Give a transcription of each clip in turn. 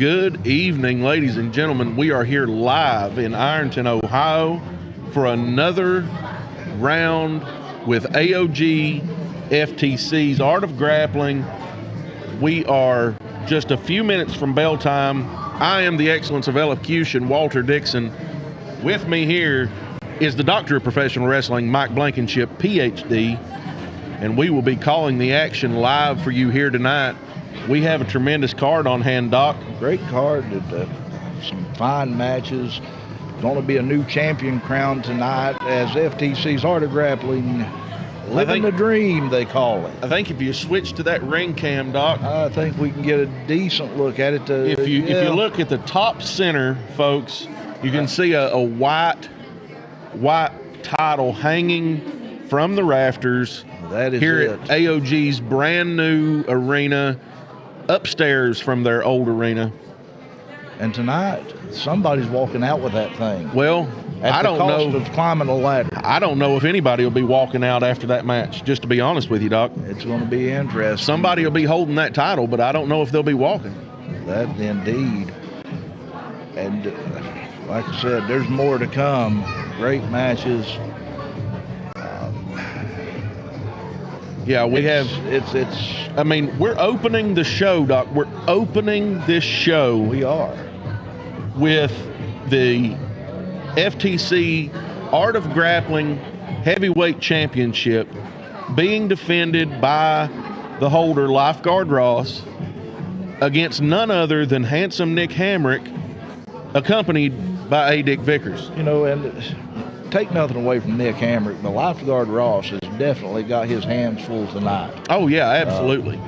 Good evening, ladies and gentlemen. We are here live in Ironton, Ohio for another round with AOG FTC's Art of Grappling. We are just a few minutes from bell time. I am the excellence of elocution, Walter Dixon. With me here is the Doctor of Professional Wrestling, Mike Blankenship, PhD, and we will be calling the action live for you here tonight. We have a tremendous card on hand, Doc. Great card, some fine matches. Going to be a new champion crowned tonight as FTC's Art of Grappling. Living the dream, they call it. I think if you switch to that ring cam, Doc, I think we can get a decent look at it. If you look at the top center, folks, you can see a white title hanging from the rafters. That is here it. At AOG's brand new arena, upstairs from their old arena. And tonight, somebody's walking out with that thing. Well, I don't know. At the cost of climbing a ladder. I don't know if anybody will be walking out after that match, just to be honest with you, Doc. It's going to be interesting. Somebody will be holding that title, but I don't know if they'll be walking. That indeed. And like I said, there's more to come. Great matches. Yeah, I mean, we're opening the show, Doc. We're opening this show. We are. With the FTC Art of Grappling Heavyweight Championship being defended by the holder, LIFEGUARD Ross, against none other than handsome Nick HAMRICK, accompanied by VICKERS. You know, and take nothing away from Nick HAMRICK, but LIFEGUARD Ross has definitely got his hands full tonight. Oh, yeah, absolutely.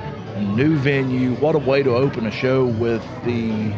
New venue. What a way to open a show with the...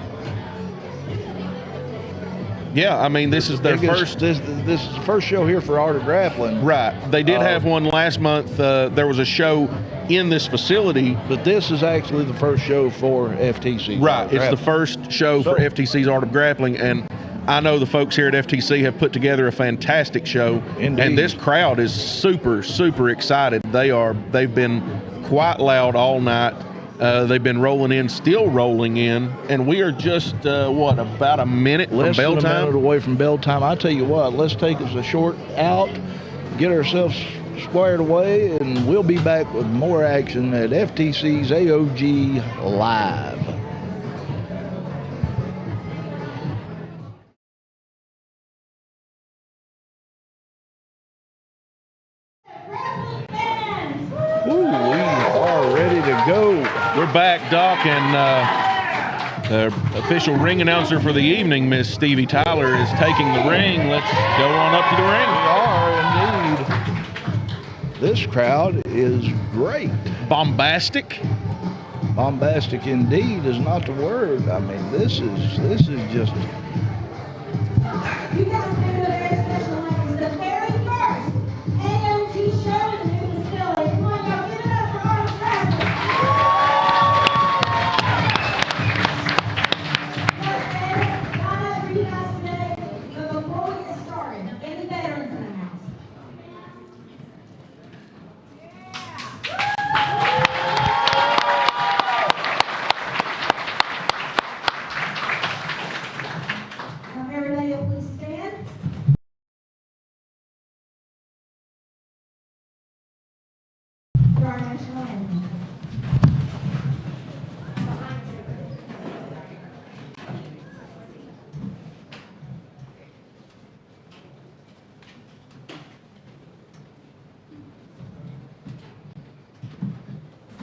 Yeah, I mean, this is their first... This is the first show here for Art of Grappling. Right. They did have one last month. There was a show in this facility. But this is actually the first show for FTC. Right. It's the first show for FTC's Art of Grappling, and I know the folks here at FTC have put together a fantastic show. Indeed. And this crowd is super, super excited. They've been quite loud all night. They've been rolling in, still rolling in, and we are just, about a minute from bell time? Less than a minute away from bell time. I tell you what, let's take us a short out, get ourselves squared away, and we'll be back with more action at FTC's AOGLive. We're back, Doc, and the official ring announcer for the evening, Miss Stevie Tyler, is taking the ring. Let's go on up to the ring. We are indeed. This crowd is great. Bombastic? Bombastic indeed is not the word. I mean, this is just... You guys know the very special one. It's the very first AOG show in the new facility. Come on, y'all, give it up for Art of Grappling. Got up for you guys today, but before we get started, any veterans in the house? Everybody, please stand. For our national anthem.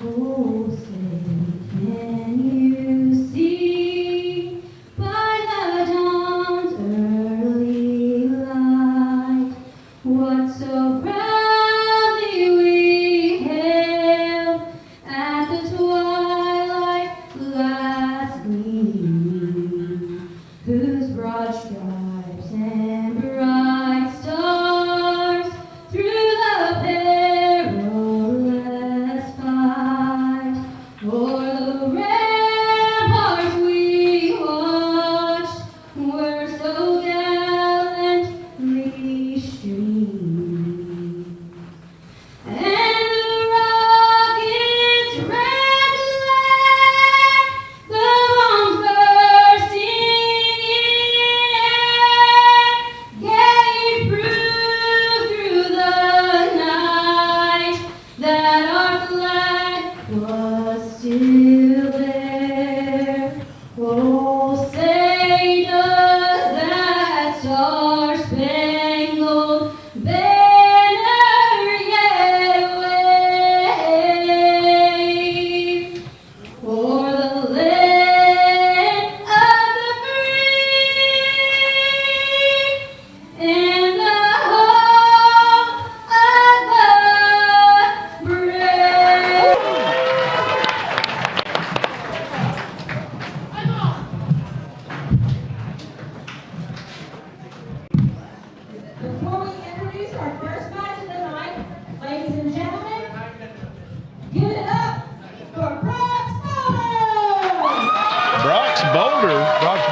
Oh, say, can you see by the dawn's early light what so proudly we hailed at the twilight's last gleam, whose broad stripes and bright stars through the perilous fight o'er the red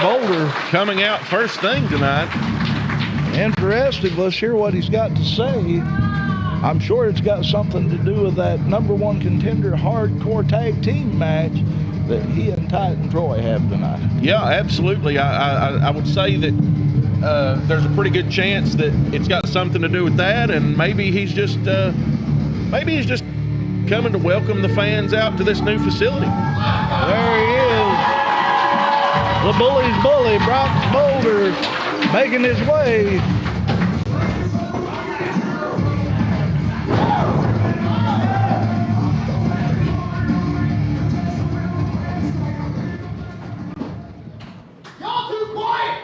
Boulder. coming out first thing tonight. Interesting. Let's hear what he's got to say. I'm sure it's got something to do with that #1 contender hardcore tag team match that he and Titan Troy have tonight. Yeah, absolutely. I would say that there's a pretty good chance that it's got something to do with that, and maybe he's just coming to welcome the fans out to this new facility. There he is. The Bully's bully, BROX Boulder, making his way. Y'all too quiet!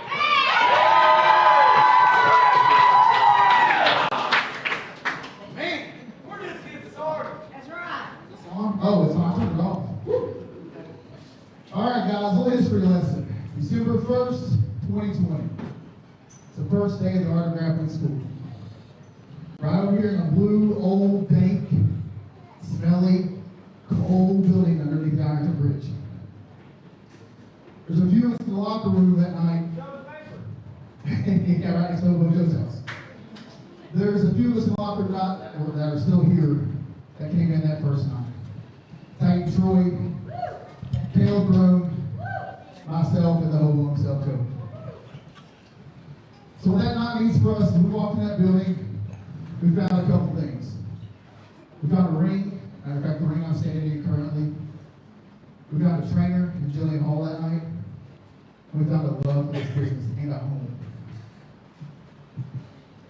Man, we're just getting started. That's right. It's on? Oh, it's on. Turn it off. All right, guys, a little history lesson. December 1st, 2020. It's the first day of the Art of Grappling School. Right over here in a blue, old, dank, smelly, cold building underneath the Ironton Bridge. There's a few of us in the locker room that night. Yeah, right next to Hobo Joe's house. There's a few of us in the locker room that are still here that came in that first night. Titan Troy, Caleb Groom, myself, and the Hobo himself, Joe. So what that night means for us is we walked in that building, we found a couple things. We found a ring, matter of fact, the ring I'm standing in currently. We found a trainer in Jillian Hall that night. And we found a love for this business and a home.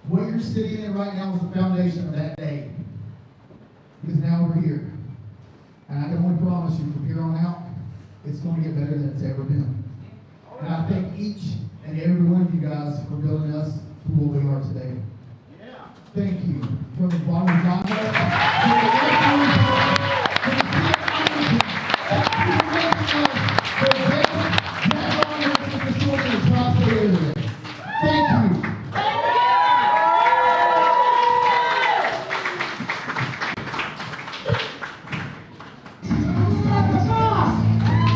What you're sitting in right now is the foundation of that day. Because now we're here. And I can only promise you from here on out, it's going to get better than it's ever been. And I thank each and every one of you guys for building us to what we are today. Thank you. From the bottom of my heart, to the referees, to the thank you.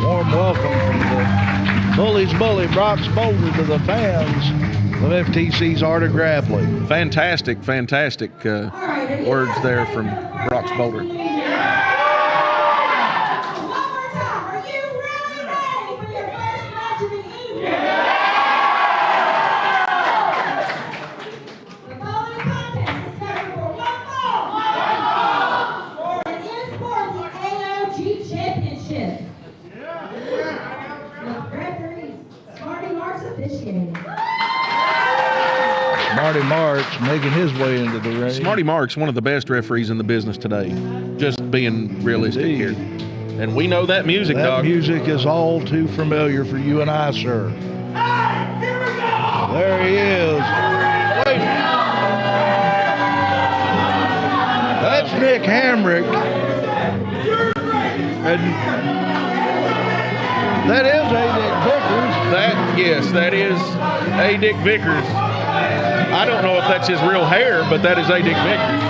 Warm welcome from the Bully's bully, BROX Boulder, to the fans of FTC's Art of Grappling. Fantastic words there from BROX Boulder. One more time. Are you really ready for your first match of the evening? The following contest is scheduled for one fall. It is for the AOG Championship. The referees, Smarty Marks officiating. Marty Marks making his way into the ring. Smarty Mark's one of the best referees in the business today. Just being realistic here. And we know that music, That dog. music is all too familiar for you and I, sir. There he is. Wait. That's Nick HAMRICK. And that is A-Dick Vickers. Yes, that is A. Dick Vickers. I don't know if that's his real hair, but that is A. Dick Vickers.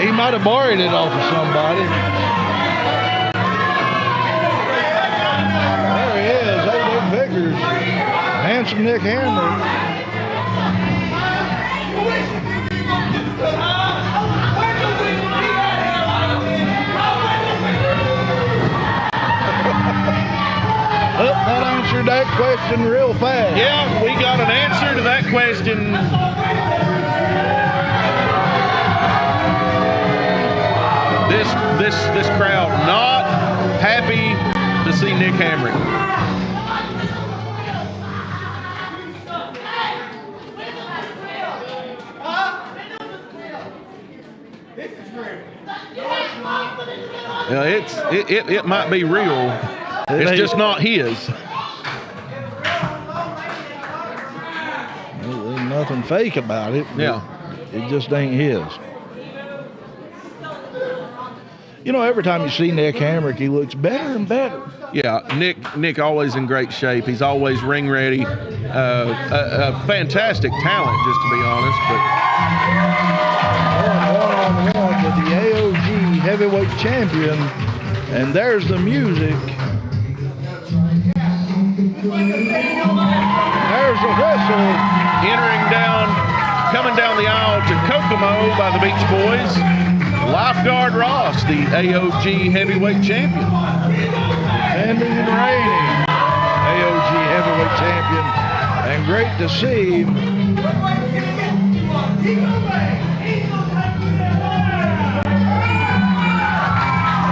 He might have borrowed it off of somebody. There he is, A-Dick Vickers. Handsome Nick HAMRICK. That answered that question real fast. Yeah, we got an answer to that question. This crowd not happy to see Nick HAMRICK. Yeah, it might be real. It's just not his. There's nothing fake about it. Yeah. It just ain't his. You know, every time you see Nick HAMRICK, he looks better and better. Yeah, Nick always in great shape. He's always ring ready. A fantastic talent, just to be honest. But One with the AOG heavyweight champion, and there's the music. There's the whistle. Coming down the aisle to Kokomo by the Beach Boys, Lifeguard Ross, the AOG heavyweight champion. Defending and reigning AOG heavyweight champion. And great to see him.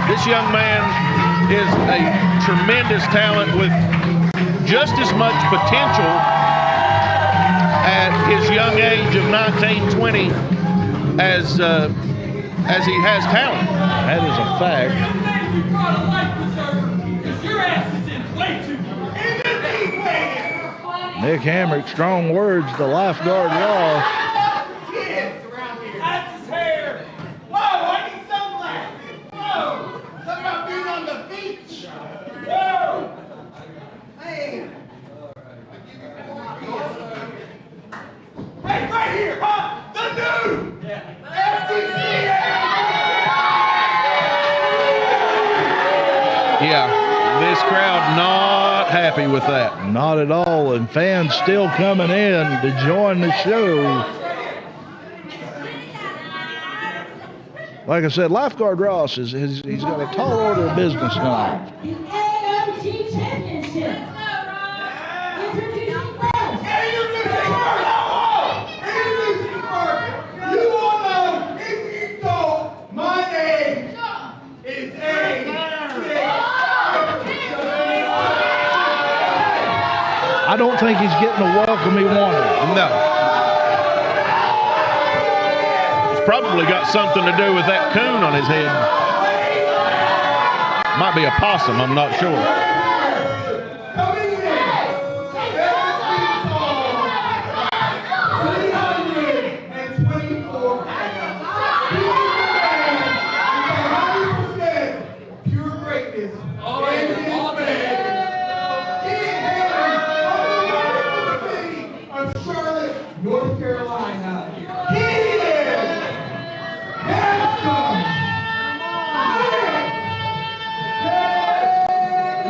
This young man is a tremendous talent with just as much potential at his young age of 19, 20 as he has talent. That is a fact. Nick Hamrick, strong words to Lifeguard Ross. Yeah, this crowd not happy with that. Not at all, and fans still coming in to join the show. Like I said, Lifeguard Ross he's got a tall order of business tonight. The AOG Championship. Introducing first. I don't think he's getting the welcome he wanted. No. It's probably got something to do with that coon on his head. Might be a possum, I'm not sure. North Carolina.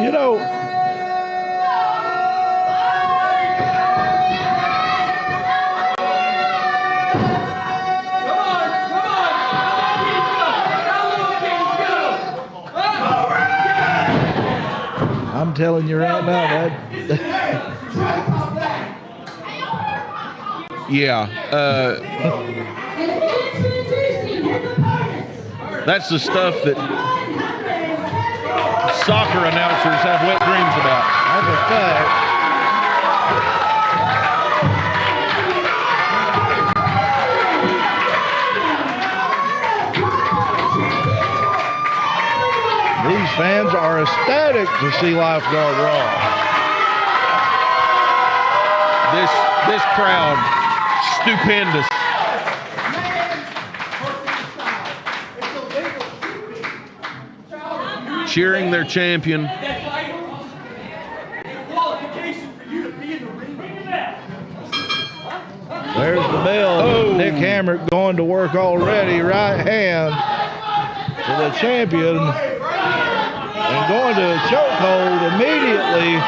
You know, I'm telling you right now, that Yeah, Introducing his opponents. that's the stuff that soccer announcers have wet dreams about. that's a fact. These fans are ecstatic to see Lifeguard Ross. This crowd, stupendous. Cheering their champion. There's the bell. Oh. Nick Hamrick going to work already. Right hand to the champion. And going to a chokehold immediately.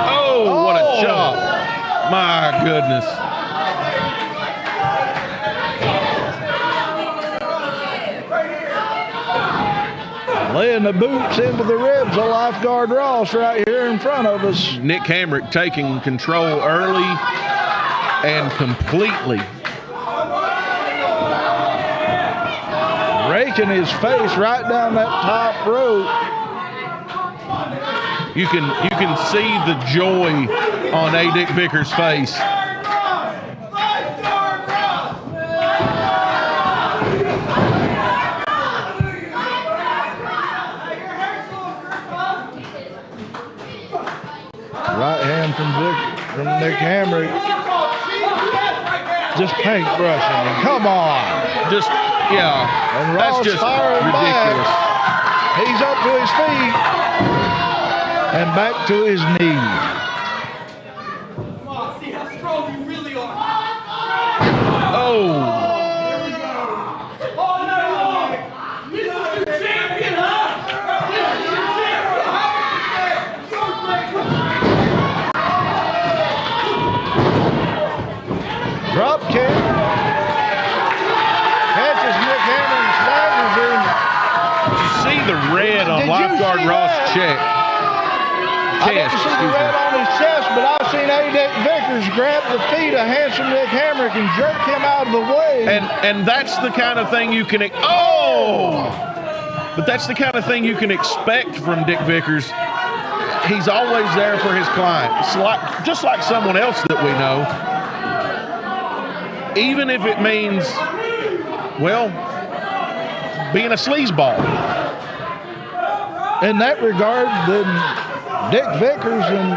Oh, what a chop. My goodness. Laying the boots into the ribs of Lifeguard Ross right here in front of us. Nick Hamrick taking control early and completely. Raking his face right down that top rope. You can see the joy on A. Dick Vickers' face. Right hand from Nick Hamrick. Just paintbrushing him. Come on. Just, yeah, And that's Ross just firing ridiculous. back. He's up to his feet and back to his knee. Oh, drop kick. Catches Nick Hammer and staggers him. Did you see the red on Did you lifeguard see Ross' that? chest? I didn't see the red on his chest, but I've seen Dick Vickers grab the feet of handsome Nick Hamrick and jerk him out of the way. And that's the kind of thing you can but that's the kind of thing you can expect from Dick Vickers. He's always there for his client. It's just like someone else that we know. Even if it means, well, being a sleazeball. In that regard, then Dick Vickers and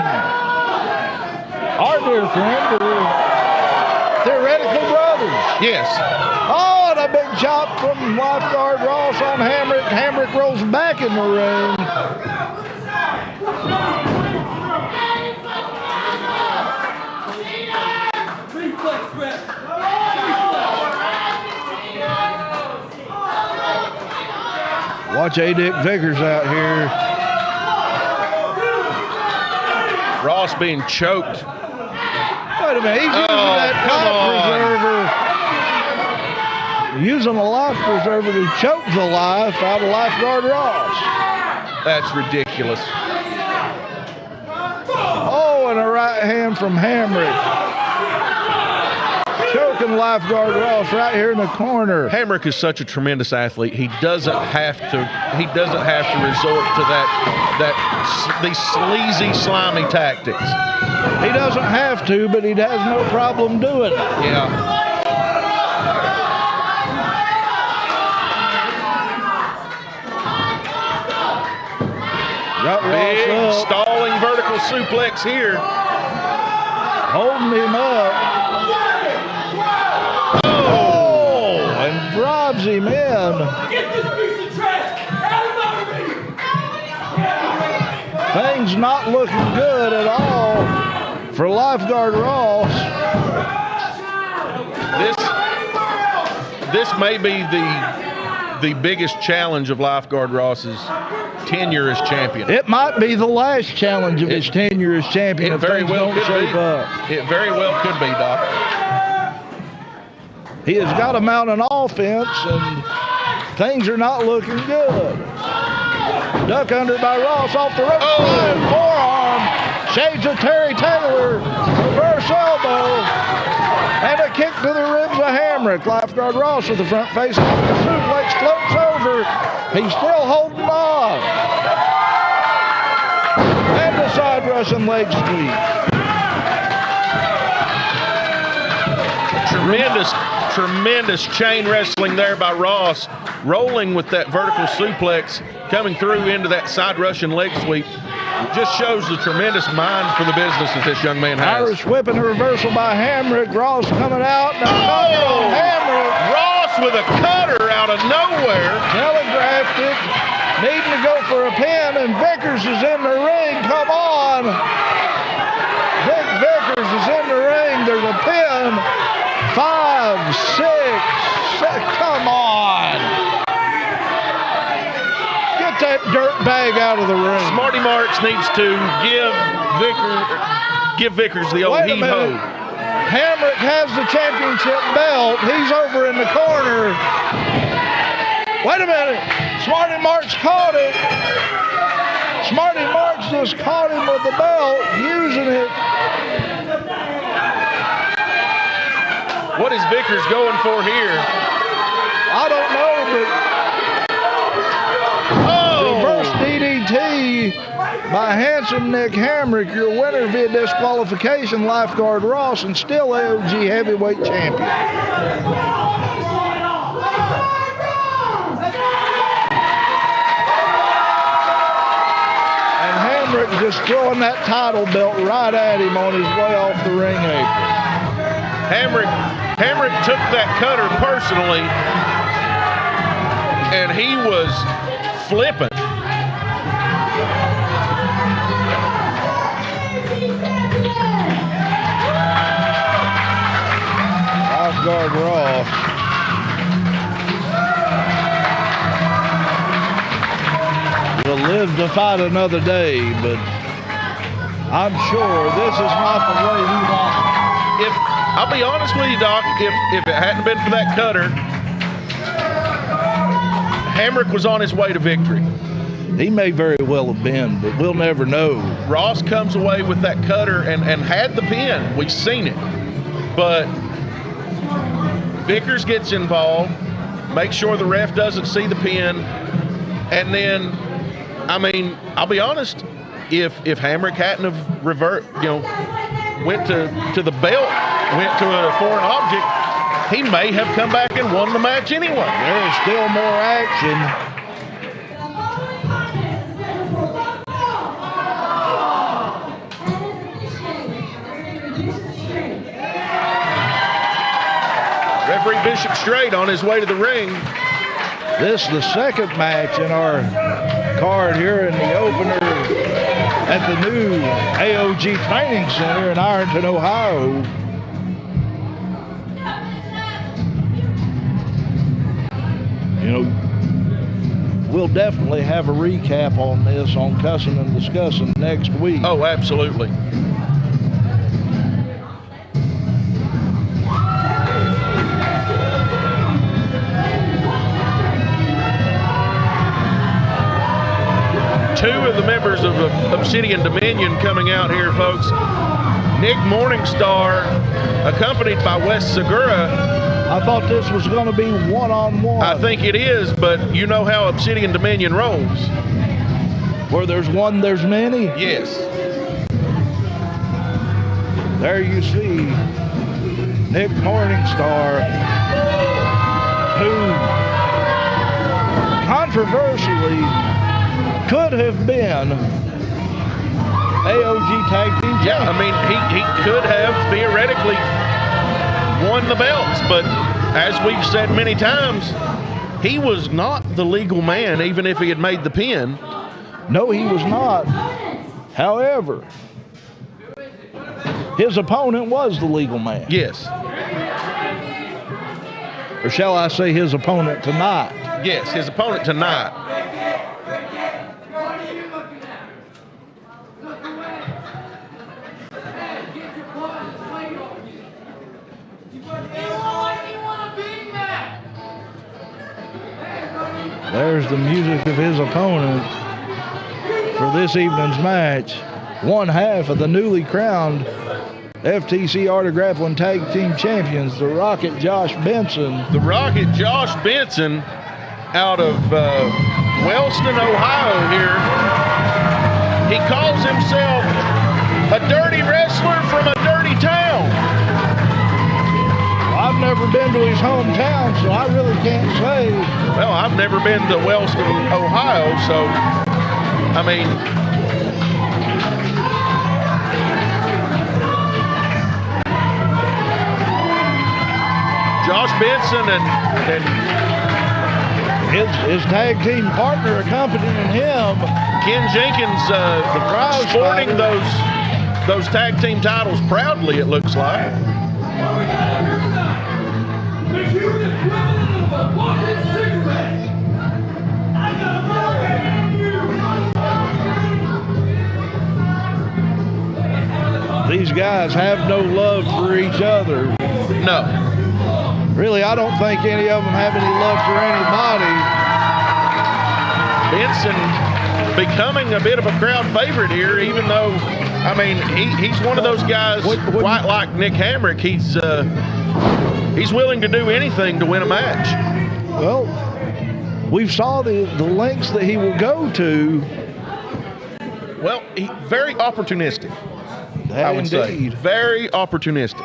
our dear friend are theoretically brothers. Yes. Oh, and a big chop from lifeguard Ross on Hamrick. Hamrick rolls back in the ring. Watch Dick Vickers out here. Ross being choked. Wait a minute, he's using that life preserver. Using a life preserver to choke the life out of lifeguard Ross. That's ridiculous. Oh, and a right hand from Hamrick. Choking lifeguard Ross right here in the corner. Hamrick is such a tremendous athlete. He doesn't have to resort to these sleazy, slimy tactics. He doesn't have to, but he has no problem doing it. Yeah. Got Ross Big up, stalling vertical suplex here. holding him up. Oh, and drives him in. Get this piece of trash out of me! Things not looking good at all for lifeguard Ross. This may be the biggest challenge of lifeguard Ross's tenure as champion. It might be the last challenge of his tenure as champion if very things well don't could shape be. up. It very well could be, Doc. He has got to mount an offense, and things are not looking good. Duck under by Ross off the rope. Oh! Forearm. Shades of Terry Taylor. Reverse elbow. And a kick to the ribs of Hamrick. Lifeguard Ross with the front face. The suplex floats over. He's still holding on. And the side Russian leg sweep. Tremendous chain wrestling there by Ross, rolling with that vertical suplex, coming through into that side Russian leg sweep. It just shows the tremendous mind for the business that this young man has. Irish whip and a reversal by Hamrick. Ross coming out. And a cutter on Hamrick. Ross with a cutter out of nowhere. Telegraphed it. Needing to go for a pin, and Vickers is in the ring. Come on. Dick Vickers is in the ring. There's a pin. 5, 6, 7. Come on. Get that dirt bag out of the ring. Smarty Marks needs to give Vickers the old Wait a heave-ho. minute. Hamrick has the championship belt. He's over in the corner. Wait a minute. Smarty Marks caught it. Smarty Marks just caught him with the belt, using it. What is Vickers going for here? I don't know, but reverse DDT by handsome Nick Hamrick, your winner via disqualification, lifeguard Ross, and still AOG heavyweight champion. And Hamrick just throwing that title belt right at him on his way off the ring apron. Hamrick took that cutter personally, and he was flipping. Lifeguard Ross. Will live to fight another day, but I'm sure this is not the way he wants it. I'll be honest with you, Doc, if it hadn't been for that cutter, HAMRICK was on his way to victory. He may very well have been, but we'll never know. Ross comes away with that cutter and had the pin. We've seen it. But Vickers gets involved, makes sure the ref doesn't see the pin, and then, I mean, I'll be honest, if HAMRICK hadn't have went to the belt, went to a foreign object, he may have come back and won the match anyway. There's still more action. Referee Bishop Straight on his way to the ring. This is the second match in our card here in the opener at the new AOG Training Center in Ironton, Ohio. You know, we'll definitely have a recap on this on Cussing and Discussing next week. Oh, absolutely. Two of the members of Obsidian Dominion coming out here, folks. Nick Morningstar, accompanied by Wes Segura. I thought this was going to be one-on-one. I think it is, but you know how Obsidian Dominion rolls. Where there's one, there's many? Yes. There you see Nick Morningstar, who controversially could have been AOG Tag Team Champion. Yeah, I mean, he could have theoretically won the belts, but as we've said many times, he was not the legal man, even if he had made the pin. No, he was not. However, his opponent was the legal man. Yes. Or shall I say his opponent tonight? Yes, his opponent tonight. There's the music of his opponent for this evening's match. One half of the newly crowned FTC Art of Grappling Tag Team Champions, the Rocket Josh Benson. The Rocket Josh Benson out of Wellston, Ohio here. He calls himself a dirty wrestler from a dirty town. I've never been to his hometown, so I really can't say. Well, I've never been to Wellston, Ohio, so, I mean, Josh Benson and his tag team partner accompanying him, Ken Jenkins, sporting those tag team titles proudly, it looks like. These guys have no love for each other. No. Really, I don't think any of them have any love for anybody. Benson becoming a bit of a crowd favorite here, even though, I mean, he's one of those guys, quite like Nick HAMRICK, he's willing to do anything to win a match. Well, we've saw the lengths that he will go to. Well, very opportunistic. I would say. Very opportunistic.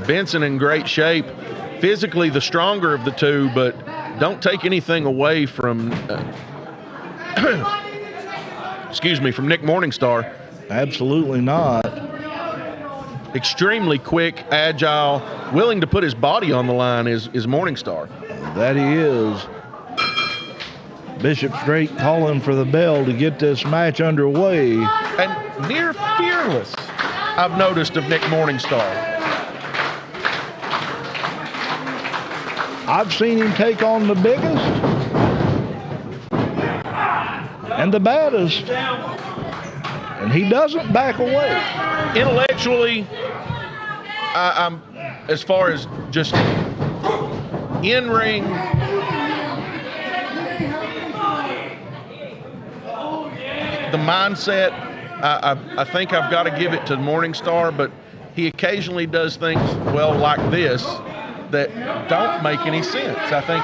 Benson in great shape, physically the stronger of the two, but don't take anything away from excuse me, from Nick Morningstar. Absolutely not. Extremely quick, agile, willing to put his body on the line is Morningstar. That he is. Bishop Straight calling for the bell to get this match underway. And near fearless, I've noticed, of Nick Morningstar. I've seen him take on the biggest and the baddest, and he doesn't back away. Intellectually, I'm, as far as just in-ring, the mindset, I think I've got to give it to Morningstar, but he occasionally does things, well, like this, that don't make any sense. I think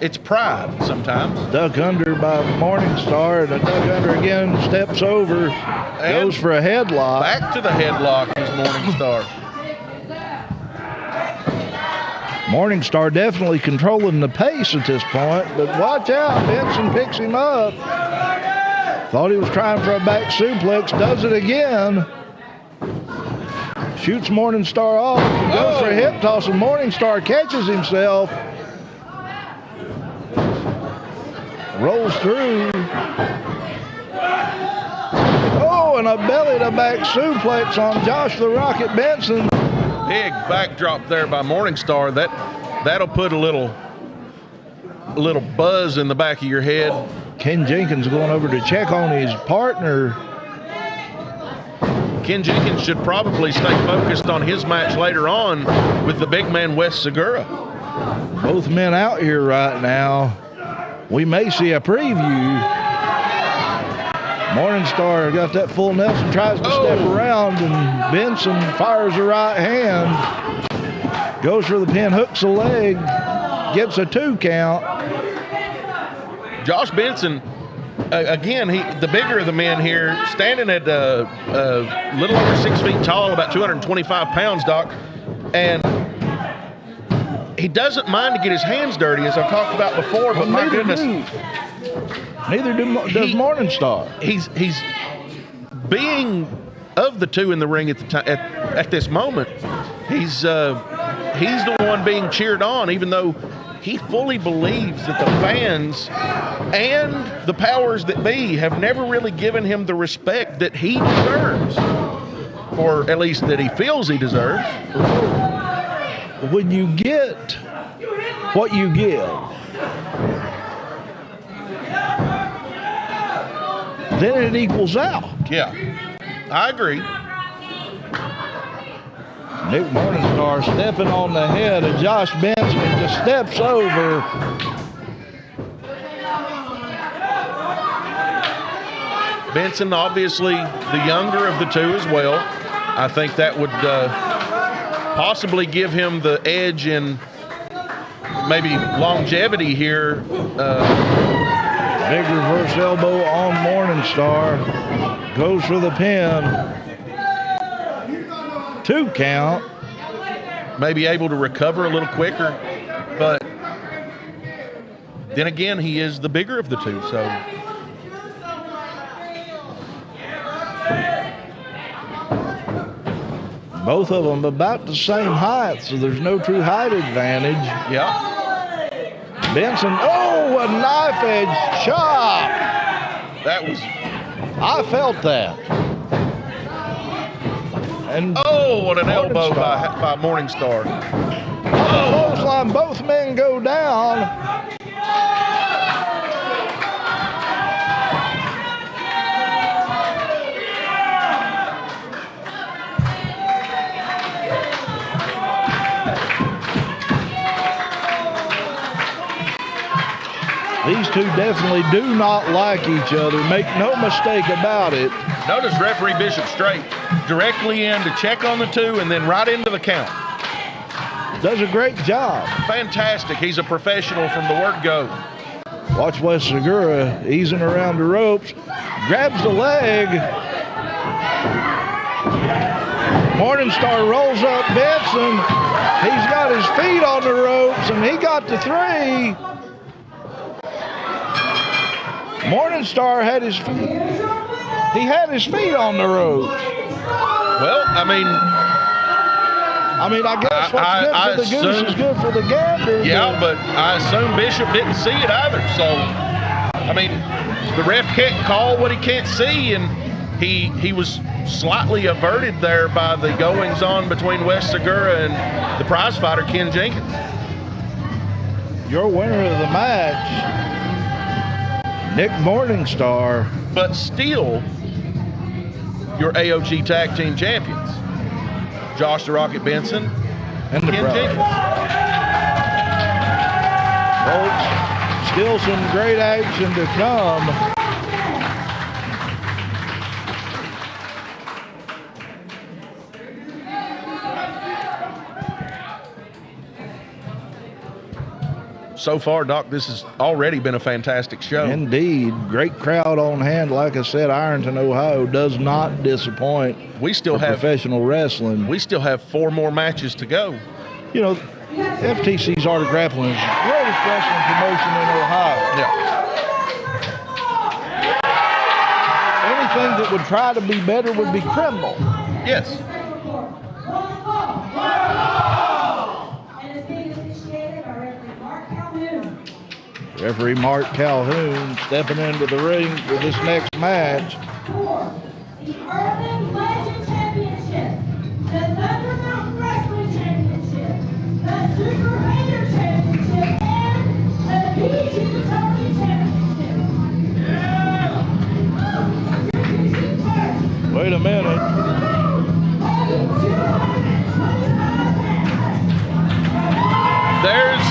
it's pride sometimes. Duck under by Morningstar, and a duck under again, steps over, goes for a headlock. Back to the headlock is Morningstar. Morningstar definitely controlling the pace at this point, but watch out, Benson picks him up. Thought he was trying for a back suplex, does it again. Shoots Morningstar off, goes for a hip toss, and Morningstar catches himself. Rolls through. Oh, and a belly-to-back suplex on Josh the Rocket Benson. Big backdrop there by Morningstar. That'll put a little buzz in the back of your head. Ken Jenkins going over to check on his partner. Ken Jenkins should probably stay focused on his match later on with the big man Wes Segura. Both men out here right now. We may see a preview. Morningstar got that full Nelson, tries to step around, and Benson fires the right hand. Goes for the pin, hooks a leg, gets a 2 count. Josh Benson, again, the bigger of the men here, standing at a little over 6 feet tall, about 225 pounds, Doc, and he doesn't mind to get his hands dirty, as I've talked about before, but my goodness. Neither does Morningstar. He's being, of the two in the ring at this moment, he's the one being cheered on, even though he fully believes that the fans and the powers that be have never really given him the respect that he deserves, or at least that he feels he deserves. When you get what you give, then it equals out. Yeah, I agree. Nick Morningstar stepping on the head of Josh Benson, just steps over. Benson, obviously the younger of the two as well. I think that would possibly give him the edge in maybe longevity here. Big reverse elbow on Morningstar. Goes for the pin. 2 count. Maybe able to recover a little quicker, but then again, he is the bigger of the two, so. Both of them about the same height, so there's no true height advantage. Yeah. Benson, oh, a knife edge chop. That was. I felt that. And oh, what an elbow by Morningstar. Oh. Clothesline, both men go down. These two definitely do not like each other. Make no mistake about it. Notice referee Bishop Straight directly in to check on the two and then right into the count. Does a great job. Fantastic. He's a professional from the word go. Watch Wes Segura easing around the ropes. Grabs the leg. Morningstar rolls up Benson. He's got his feet on the ropes, and he got to 3. Morningstar had his feet. He had his feet on the ropes. Well, I mean, I mean, I guess what's good for the goose is good for the gander. Yeah, but I assume Bishop didn't see it either. So, I mean, the ref can't call what he can't see, and he was slightly averted there by the goings on between Wes Segura and the prize fighter Ken Jenkins. Your winner of the match, Nick Morningstar. But still, your AOG Tag Team Champions, Josh the Rocket Benson And the Ken brothers. Jenkins. Folks, still some great action to come. So far, Doc, this has already been a fantastic show. Indeed. Great crowd on hand. Like I said, Ironton, Ohio does not disappoint. We still for have professional wrestling. We still have 4 more matches to go. You know, FTC's Art of Grappling is the greatest wrestling promotion in Ohio. Yeah. Anything that would try to be better would be criminal. Yes. And it's being officiated by referee Mark Calhoun. Referee Mark Calhoun stepping into the ring for this next match. For the Urban Legend Championship, the Thunder Mountain Wrestling Championship, the Super Ranger Championship, and the PG Kentucky Championship. Wait a minute. There's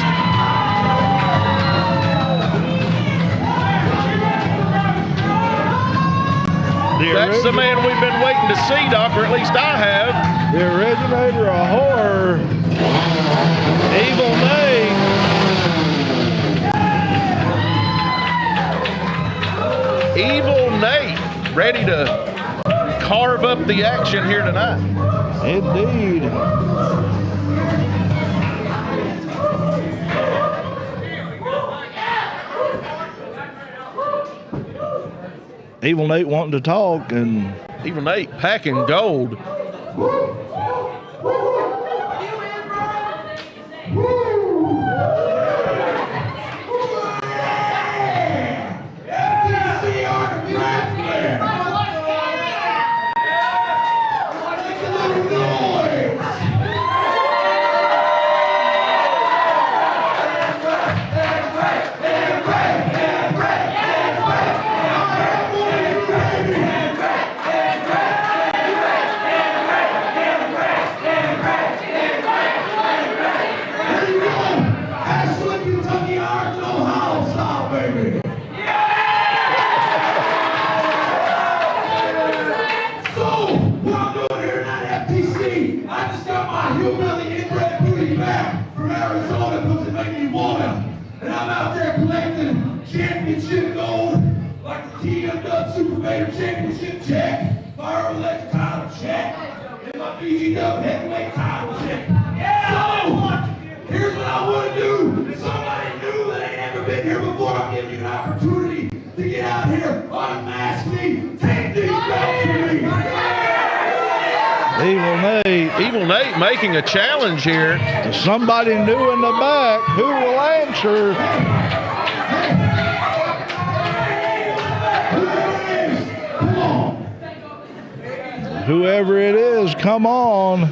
That's the man we've been waiting to see, Doc, or at least I have. The originator of horror, Evil Nate. Evil Nate, ready to carve up the action here tonight. Indeed. Evil Nate wanting to talk, and Evil Nate packing gold. Evil Nate making a challenge here. Somebody new in the back. Who will answer? Whoever it is, come on.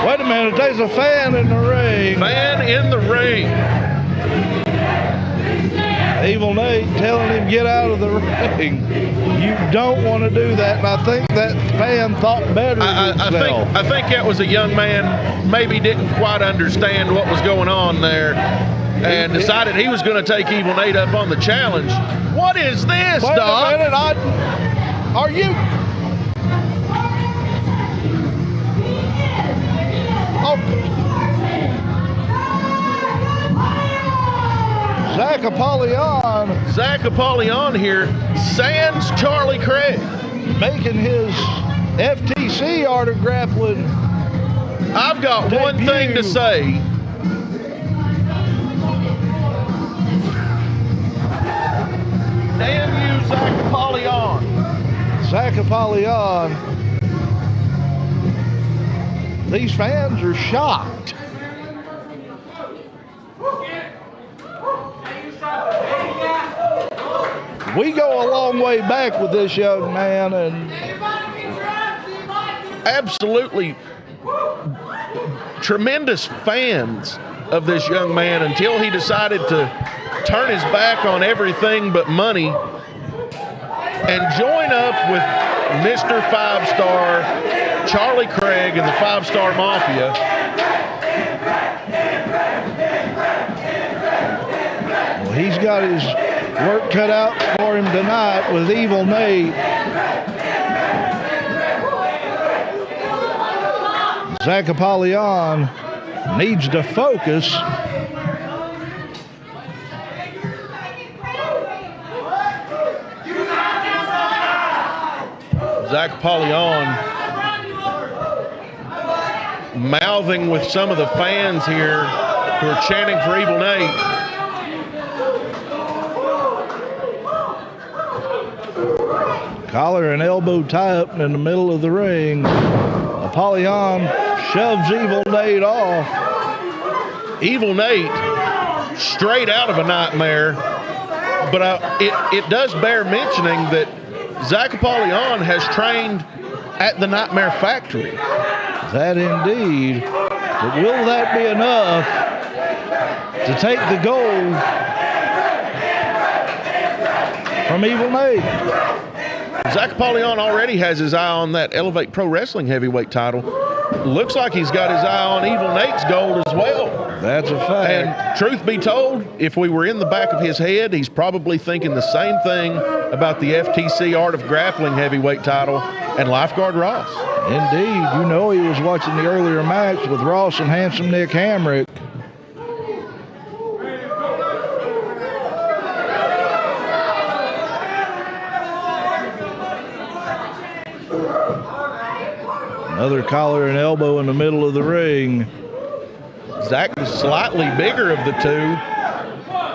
Wait a minute, there's a fan in the ring. Fan in the ring. Evil Nate telling him get out of the ring. You don't want to do that, and I think that fan thought better of himself. I think that was a young man, maybe didn't quite understand what was going on there, and decided he was going to take Evil Nate up on the challenge. What is this, Wait Doc? a minute, are you? Oh. Zach Apollyon. Zach Apollyon here, sans Charlie Craig. Making his FTC Art of Grappling. I've got one thing to say. Damn you, Zach Apollyon. ZACK APOLLYON. These fans are shocked. We go a long way back with this young man, and absolutely tremendous fans of this young man until he decided to turn his back on everything but money and join up with Mr. 5-Star Charlie Craig and the 5-Star Mafia. Well, he's got his work cut out for him tonight with Evil Nate. ZACK APOLLYON needs to focus. ZACK APOLLYON mouthing with some of the fans here who are chanting for Evil Nate. Collar and elbow tie up in the middle of the ring. APOLLYON shoves Evil Nate off. Evil Nate straight out of a nightmare, but it does bear mentioning that ZACK APOLLYON has trained at the Nightmare Factory. That indeed. But will that be enough to take the gold from Evil Nate? ZACK APOLLYON already has his eye on that Elevate Pro Wrestling heavyweight title. Looks like he's got his eye on Evil Nate's gold as well. That's a fact. And truth be told, if we were in the back of his head, he's probably thinking the same thing about the FTC Art of Grappling heavyweight title and Lifeguard Ross. Indeed. You know he was watching the earlier match with Ross and Handsome Nick HAMRICK. Another collar and elbow in the middle of the ring. ZACK is slightly bigger of the two.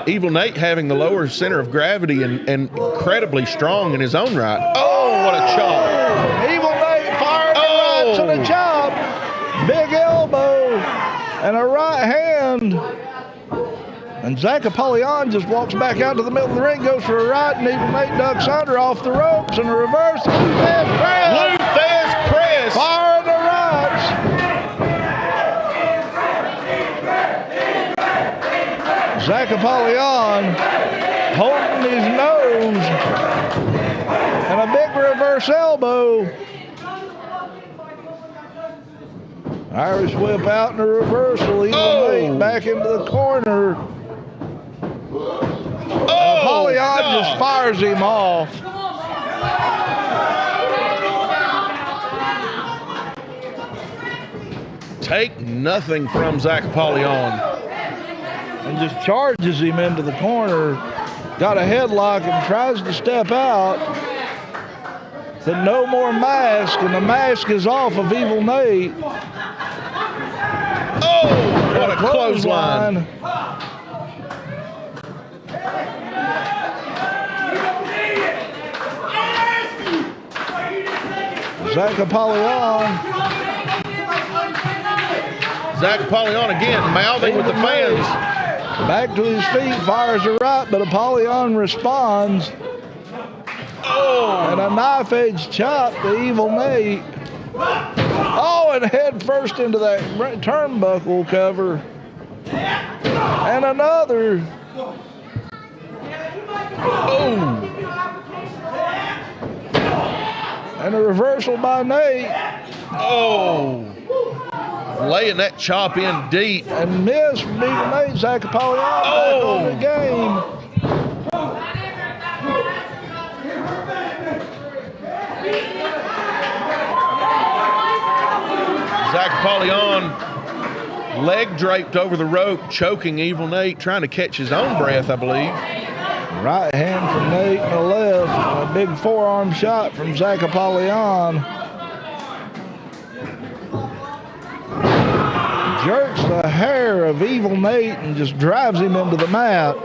Evil Nate having the lower center of gravity and incredibly strong in his own right. Oh, what a chop. Evil Nate fired the right to the chop. Big elbow and a right hand. And ZACK APOLLYON just walks back out to the middle of the ring, goes for a right, and Evil Nate ducks under off the ropes and a reverse. Lou Thesz press. Fire the rights. ZACK APOLLYON holding his nose and a big reverse elbow. Irish whip out in a reversal. Evil Nate back into the corner. APOLLYON just fires him off. Take nothing from ZACK APOLLYON. And just charges him into the corner. Got a headlock and tries to step out. Said no more mask, and the mask is off of Evil Nate. Oh, what a clothesline. ZACK APOLLYON. ZACK APOLLYON again mouthing with the fans. Back to his feet, fires a right, but APOLLYON responds. Oh. And a knife edge chop to Evil Nate. Oh, and head first into that turnbuckle cover. And another. Oh. And a reversal by Nate. Oh. Laying that chop in deep. And miss from Evil Nate. ZACK APOLLYON back on the game. ZACK APOLLYON leg draped over the rope, choking Evil Nate, trying to catch his own breath, I believe. Right hand from Nate and the left. A big forearm shot from ZACK APOLLYON. Jerks the hair of Evil Nate and just drives him into the mat.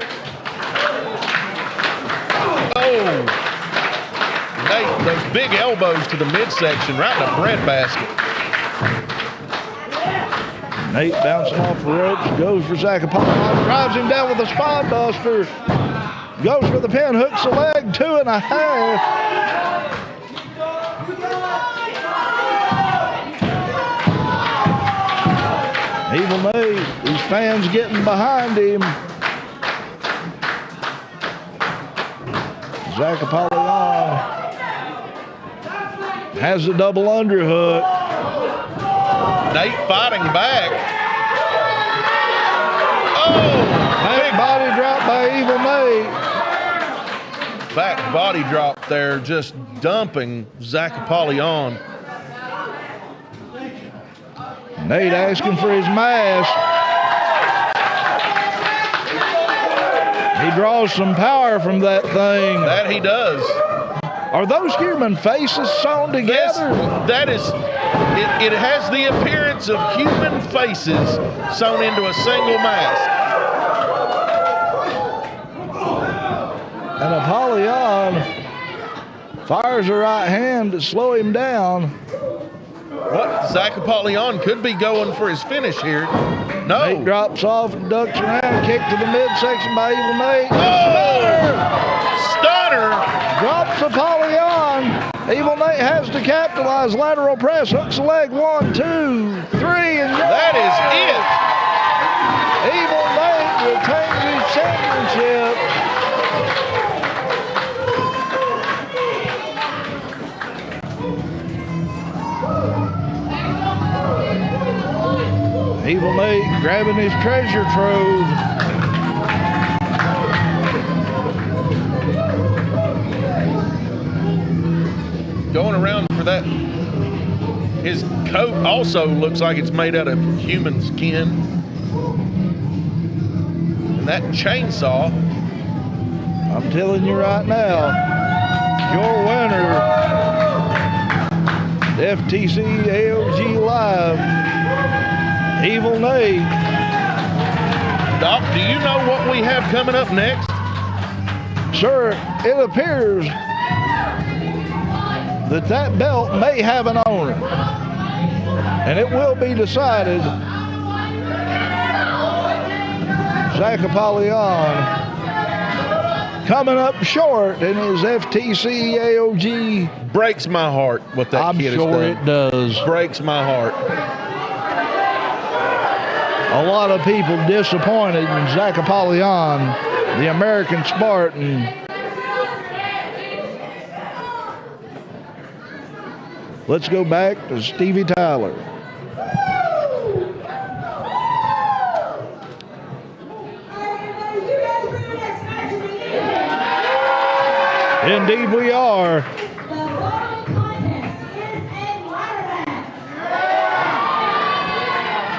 Oh. Nate, those big elbows to the midsection, right in the breadbasket. Nate bouncing off the ropes, goes for ZACK, drives him down with a spine buster. Goes for the pin, hooks the leg, 2.5. Evil Nate, these fans getting behind him. ZACK APOLLYON has the double underhook. Nate fighting back. Oh! Big body drop by Evil Nate. Back body drop there, just dumping ZACK APOLLYON. Nate asking for his mask. He draws some power from that thing. That he does. Are those human faces sewn together? That is, it has the appearance of human faces sewn into a single mask. And APOLLYON fires a right hand to slow him down. What? ZACK APOLLYON could be going for his finish here. No. Nate drops off and ducks around, kick to the midsection by Evil Nate. Oh! Stunner! Drops APOLLYON. Evil Nate has to capitalize. Lateral press, hooks the leg, 1, 2, 3, and that is it. Evil Nate retains his championship. Evil Nate grabbing his treasure trove. Going around for that. His coat also looks like it's made out of human skin. And that chainsaw. I'm telling you right now, your winner, FTC AOGLive, Evil Nate. Doc, do you know what we have coming up next? Sir, it appears that belt may have an owner, and it will be decided. ZACK APOLLYON coming up short in his FTC AOG. Breaks my heart what that kid has done. I'm sure it does. Breaks my heart. A lot of people disappointed in ZACK APOLLYON, the American Spartan. Let's go back to Stevie Tyler. Indeed we are.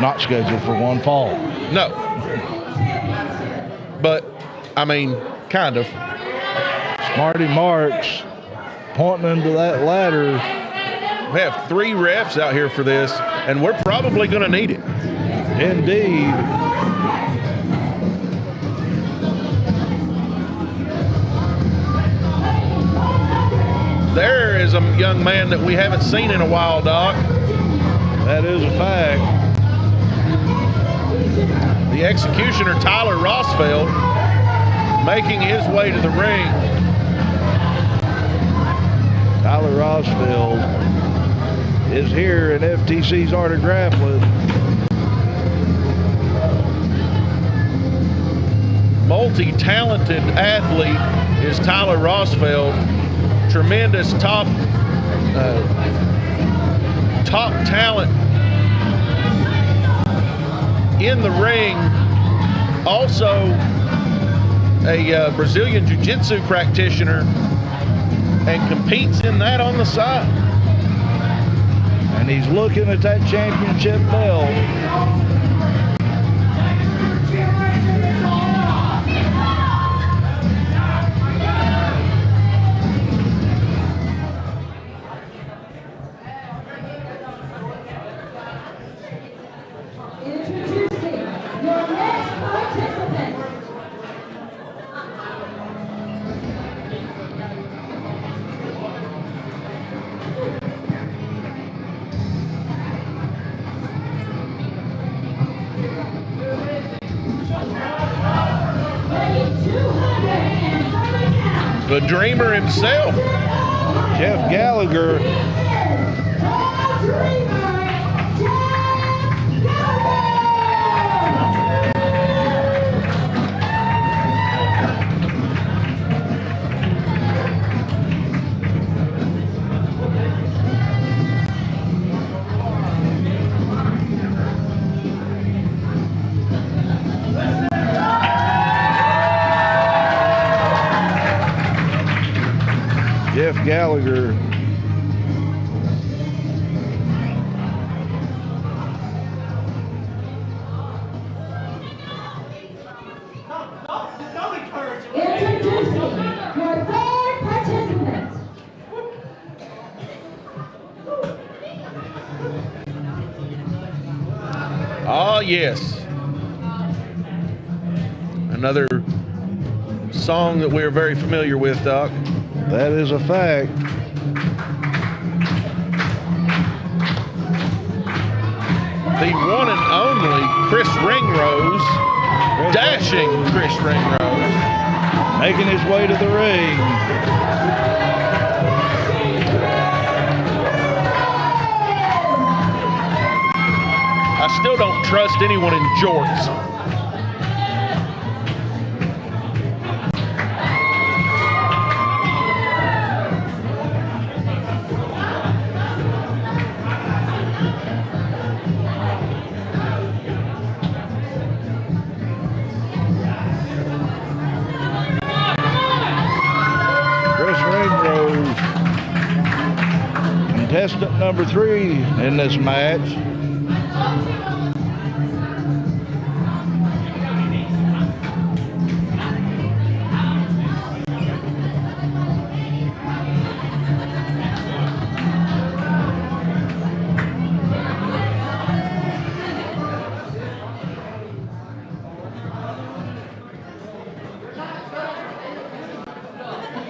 Not scheduled for one fall. No. But, I mean, kind of. Smarty Marks pointing into that ladder. We have 3 refs out here for this, and we're probably going to need it. Indeed. There is a young man that we haven't seen in a while, Doc. That is a fact. The executioner, Tyler Rosfeld, making his way to the ring. Tyler Rosfeld is here in FTC's Art of Grappling. Multi-talented athlete is Tyler Rosfeld. Tremendous top talent in the ring. Also a Brazilian Jiu-Jitsu practitioner, and competes in that on the side. And he's looking at that championship belt. Introducing your next participant. 230 pounds. The dreamer himself. Jeff Gallagher. The dreamer, Jeff Gallagher. Jeff Gallagher. Introducing your third participant. Ah, yes. Another song that we're very familiar with, Doc. That is a fact. The one and only Chris Ringrose, dashing Chris Ringrose. Making his way to the ring. I still don't trust anyone in jorts. Chris Ringrose, contestant number 3 in this match.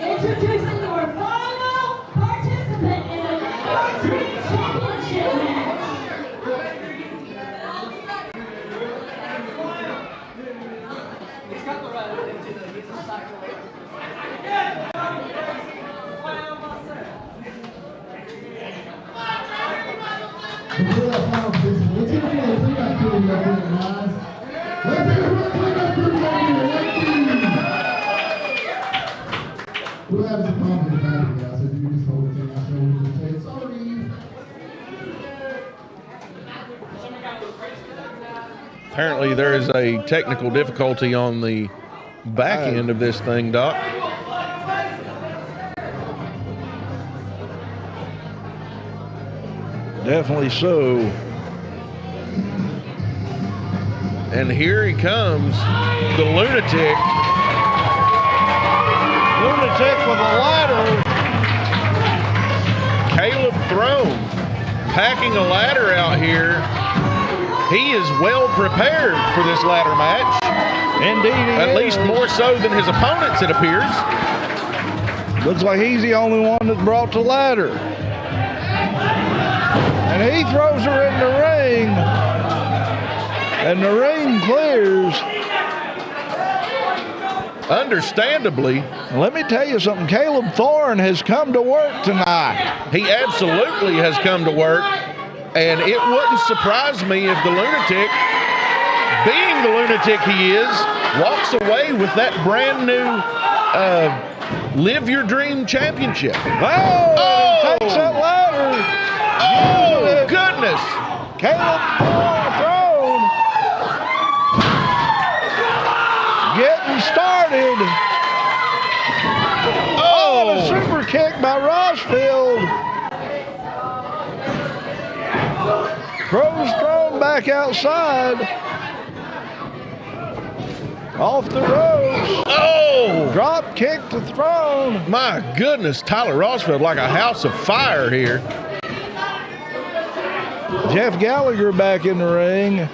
Introducing your final participant in the World Dream Championship match. Before that final position, let's hear it for the playback crew up here, guys. Let's hear it for the playback crew up here. Let's see. We'll have some problems with that, guys, so if you can just hold it to my shoulder and say, sorry. Apparently there is a technical difficulty on the back end of this thing, Doc. Definitely so. And here he comes, the Lunatic. Lunatic with a ladder. Caleb Throne packing a ladder out here. He is well prepared for this ladder match. Indeed he At is. least more so than his opponents, it appears. Looks like he's the only one that brought the ladder. And he throws her in the ring. And the ring clears. Understandably, Let me tell you something. Caleb Thorne has come to work tonight. he absolutely has come to work. And it wouldn't surprise me if the Lunatic, being the Lunatic he is, walks away with that brand new Live Your Dream Championship. Oh! He takes that ladder. Oh, goodness. Caleb Throne getting started. Oh, a super kick by Rosfield. Throws Throne back outside. Off the ropes. Oh, Drop kick to Throne. my goodness. Tyler Rosfield like a house of fire here. Jeff Gallagher back in the ring.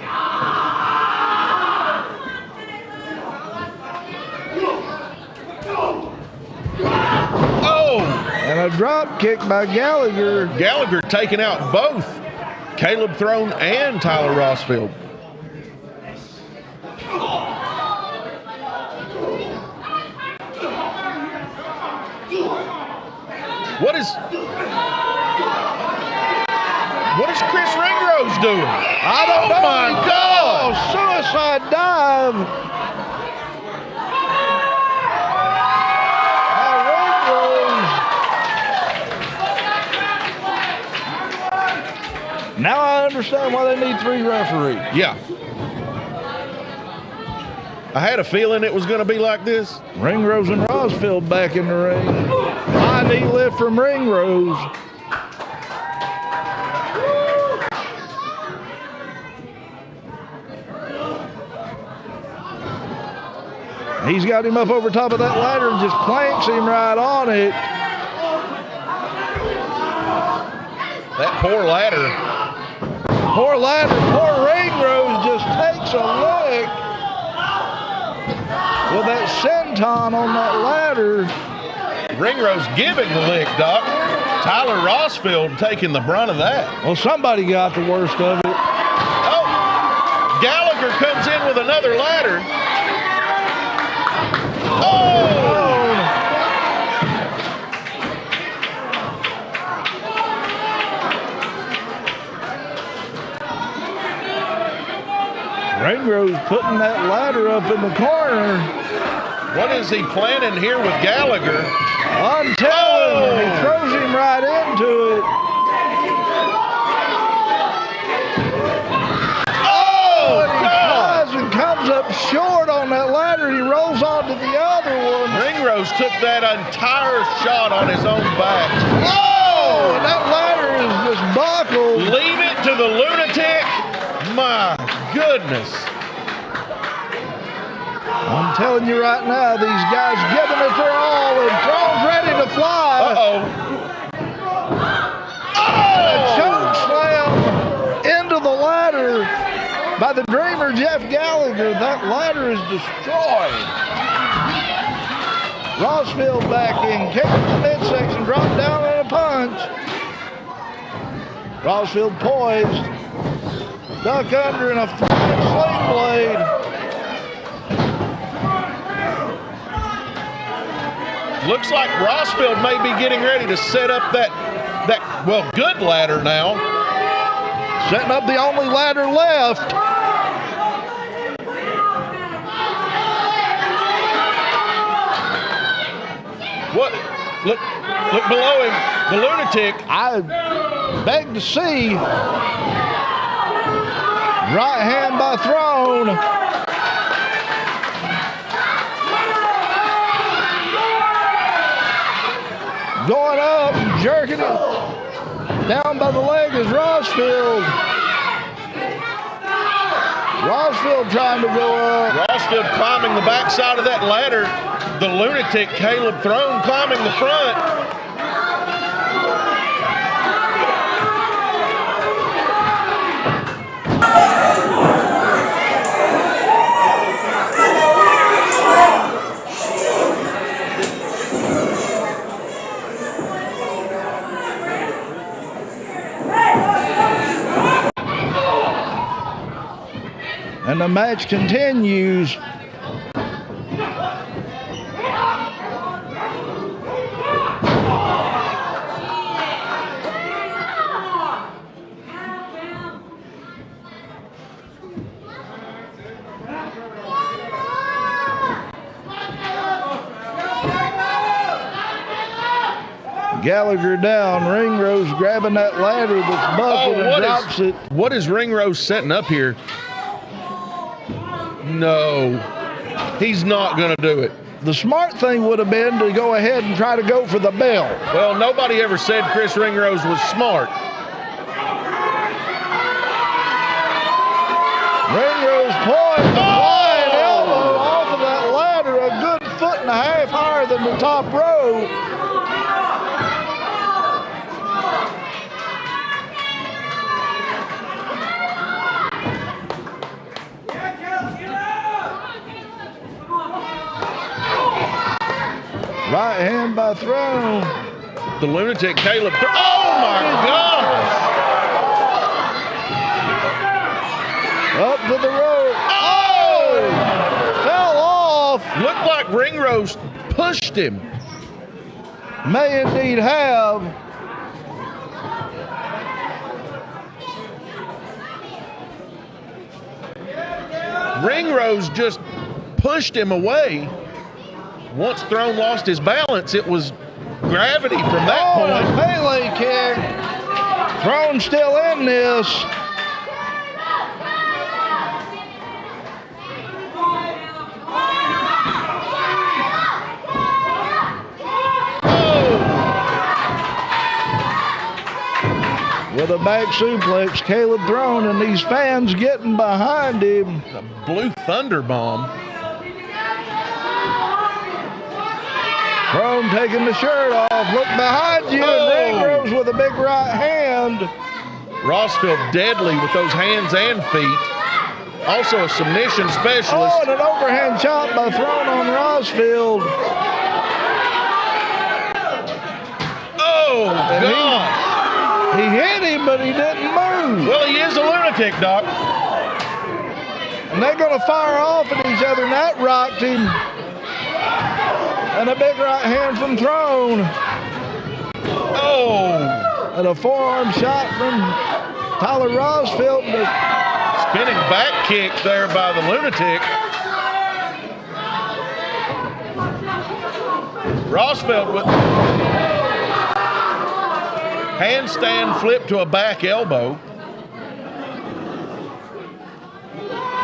Oh, And a drop kick by Gallagher. Gallagher taking out both Caleb Throne and Tyler Rosfield. What is Chris Ringrose doing? I don't know. Oh my God! Suicide dive. Ringrose. Now I understand why they need 3 referees. Yeah. I had a feeling it was going to be like this. Ringrose and ROSFIELD back in the ring. High knee lift from Ringrose. He's got him up over top of that ladder and just planks him right on it. That poor ladder. Poor ladder, poor Ringrose just takes a lick with that senton on that ladder. Ringrose giving the lick, Doc. Tyler ROSFIELD taking the brunt of that. Well, somebody got the worst of it. Oh, Gallagher comes in with another ladder. Oh! Ringrose putting that ladder up in the corner. What is he planning here with Gallagher? I'm telling you, he throws him right into it. Oh, And he flies and comes up short on that ladder. He rolls onto the other one. Ringrose took that entire shot on his own back. Oh, and that ladder is just buckled. Leave it to the lunatic. My goodness. I'm telling you right now, these guys giving it their all, and Throne's ready to fly. Uh-oh. A choke slam into the ladder by the Dreamer, Jeff Gallagher. That ladder is destroyed. ROSFIELD back in, kick to the midsection, drop down in a punch. ROSFIELD poised, duck under in a flying sling blade. Looks like ROSFIELD may be getting ready to set up that good ladder now. Setting up the only ladder left. What? Look below him. The lunatic. I beg to see. Right hand by Throne. Going up, jerking it down by the leg is ROSFIELD. ROSFIELD trying to go up. ROSFIELD climbing the backside of that ladder. The lunatic Caleb Throne climbing the front. And the match continues. Gallagher down, Ringrose grabbing that ladder that's buckled and drops it. What is Ringrose setting up here? No, he's not going to do it. The smart thing would have been to go ahead and try to go for the bell. Well, nobody ever said Chris Ringrose was smart. Ringrose poised, flying elbow off of that ladder, a good 1.5 feet higher than the top row. Right hand by Throne. The lunatic Caleb. Oh my gosh! Up to the rope. Oh! Fell off. Looked like Ringrose pushed him. may indeed have. Ringrose just pushed him away. Once Throne lost his balance, it was gravity from that Oh, a point. Pele kick. Throne still in this. With a back suplex, Caleb Throne and these fans getting behind him. The Blue Thunder Bomb. Throne taking the shirt off. Look behind you. Oh. And Ringrose with a big right hand. Rosfield deadly with those hands and feet. Also a submission specialist. Oh, and an overhand chop by Throne on Rosfield. Oh, And God. He hit him, but he didn't move. Well, he is a lunatic, Doc. And they're going to fire off at each other, and that rocked him. And a big right hand from Throne. Oh, And a forearm shot from Tyler Rosfield. spinning back kick there by the lunatic. Rosfield with handstand flip to a back elbow.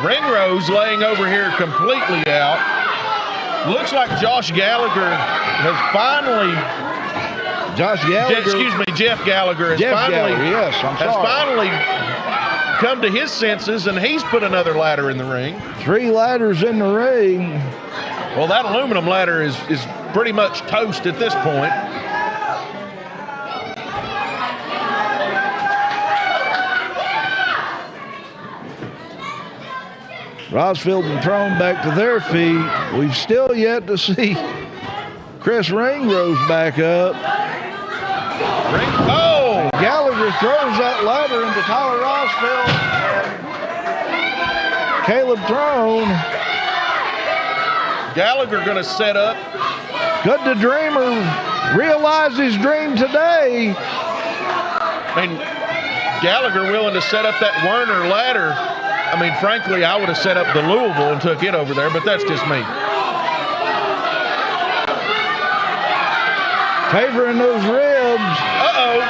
Ringrose laying over here completely out. Looks like Josh Gallagher has finally, Josh Gallagher. Jeff Gallagher has Jeff finally, Gallagher, yes, I'm has sorry. finally come to his senses, and he's put another ladder in the ring. 3 ladders in the ring. Well, that aluminum ladder is pretty much toast at this point. Rosfield and Throne back to their feet. We've still yet to see Chris Ringrose back up. Oh! Gallagher throws that ladder into Tyler Rosfield. Caleb Throne. Gallagher going to set up. Could the dreamer realize his dream today? I mean, Gallagher willing to set up that Werner ladder. I mean, frankly, I would have set up the Louisville and took it over there, but that's just me. Favoring those ribs. Uh-oh.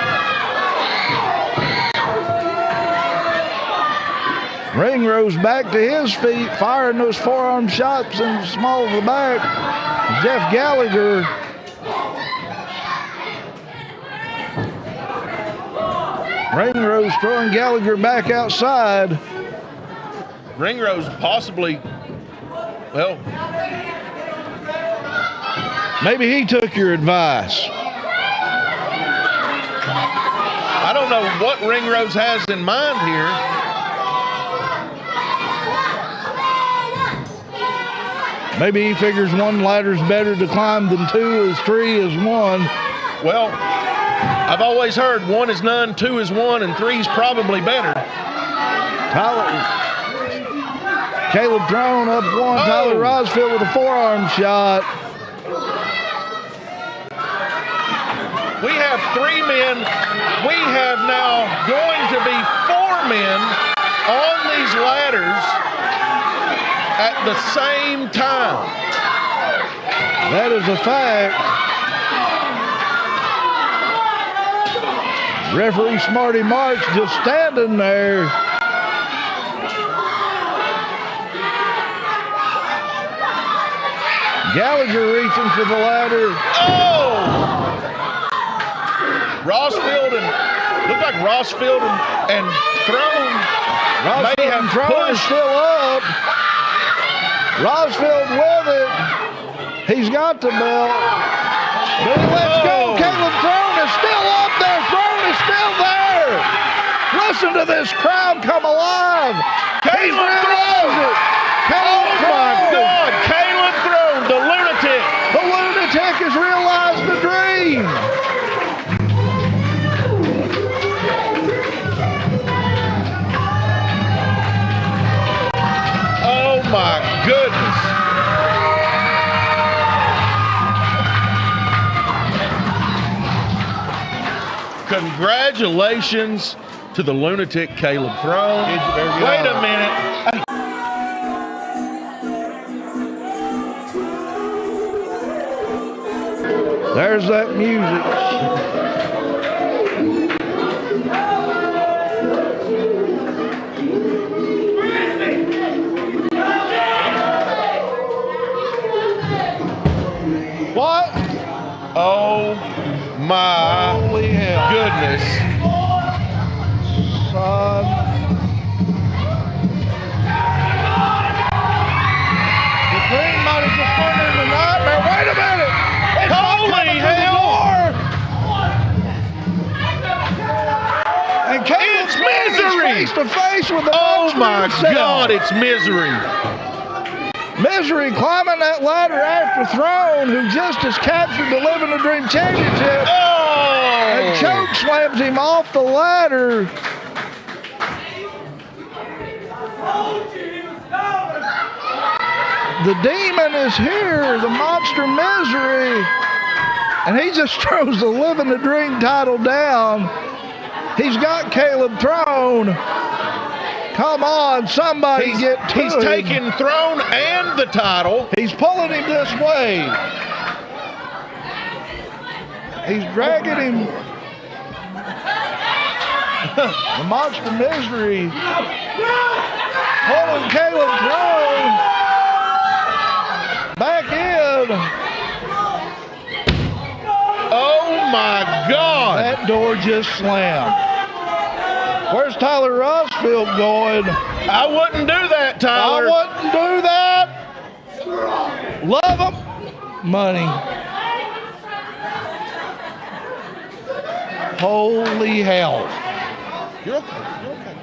Ringrose back to his feet, firing those forearm shots in the small of the back. Jeff Gallagher. Ringrose throwing Gallagher back outside. Ringrose possibly, well, Maybe he took your advice. I don't know what Ringrose has in mind here. Maybe he figures 1 ladder's better to climb than 2, as 3 is 1. Well, I've always heard 1 is none, 2 is 1, and 3 is probably better. Caleb Throne up 1. Oh. Tyler Rosfield with a forearm shot. We have 3 men. We have now going to be 4 men on these ladders at the same time. That is a fact. Referee Smarty Marks just standing there. Gallagher reaching for the ladder. Oh! Rosfield and looked like Rosfield and Throne may Rosfield have and Throne is pushed. still up. Rosfield with it. He's got the belt. But he lets go. Oh. Caleb Throne is still up there. Throne is still there. Listen to this crowd come alive. He's Caleb realized Throne. it. Caleb Oh Throne. my God! Caleb Throne, the lunatic. The lunatic has realized the dream. Oh my goodness. Congratulations to the lunatic Caleb Throne. Wait a minute. There's that music. What? Oh my Holy hell. goodness. Son. The green might have just turned into a nightmare. Wait a minute. It's Holy hell. And Caleb's misery. face to face with the Oh monster my himself. God, it's Misery. Misery climbing that ladder after Throne, who just has captured the Living the Dream Championship, and Oh! choke slams him off the ladder. The demon is here, the monster Misery, and he just throws the Living the Dream title down. He's got Caleb Throne. Come on, somebody get to He's him. taking Throne and the title. He's pulling him this way. He's dragging him. The monster Misery pulling Caleb Throne back in. Oh my God. That door just slammed. Where's Tyler Rosfield going? I wouldn't do that, Tyler. I wouldn't do that. Love him. Money. Holy hell. You're okay. You're okay.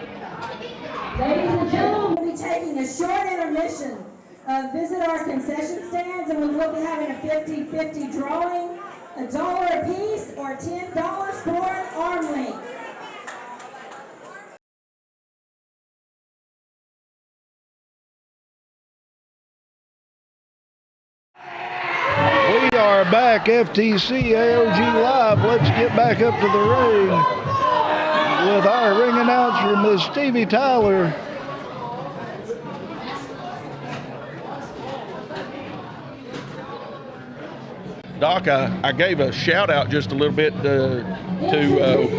Ladies and gentlemen, we'll be taking a short intermission. Visit our concession stands, and we'll be having a 50-50 drawing, $1 a piece or $10 for an arm length. We are back, FTC AOG Live. Let's get back up to the ring with our ring announcer, Ms. Stevie Tyler. Doc, I gave a shout out just a little bit to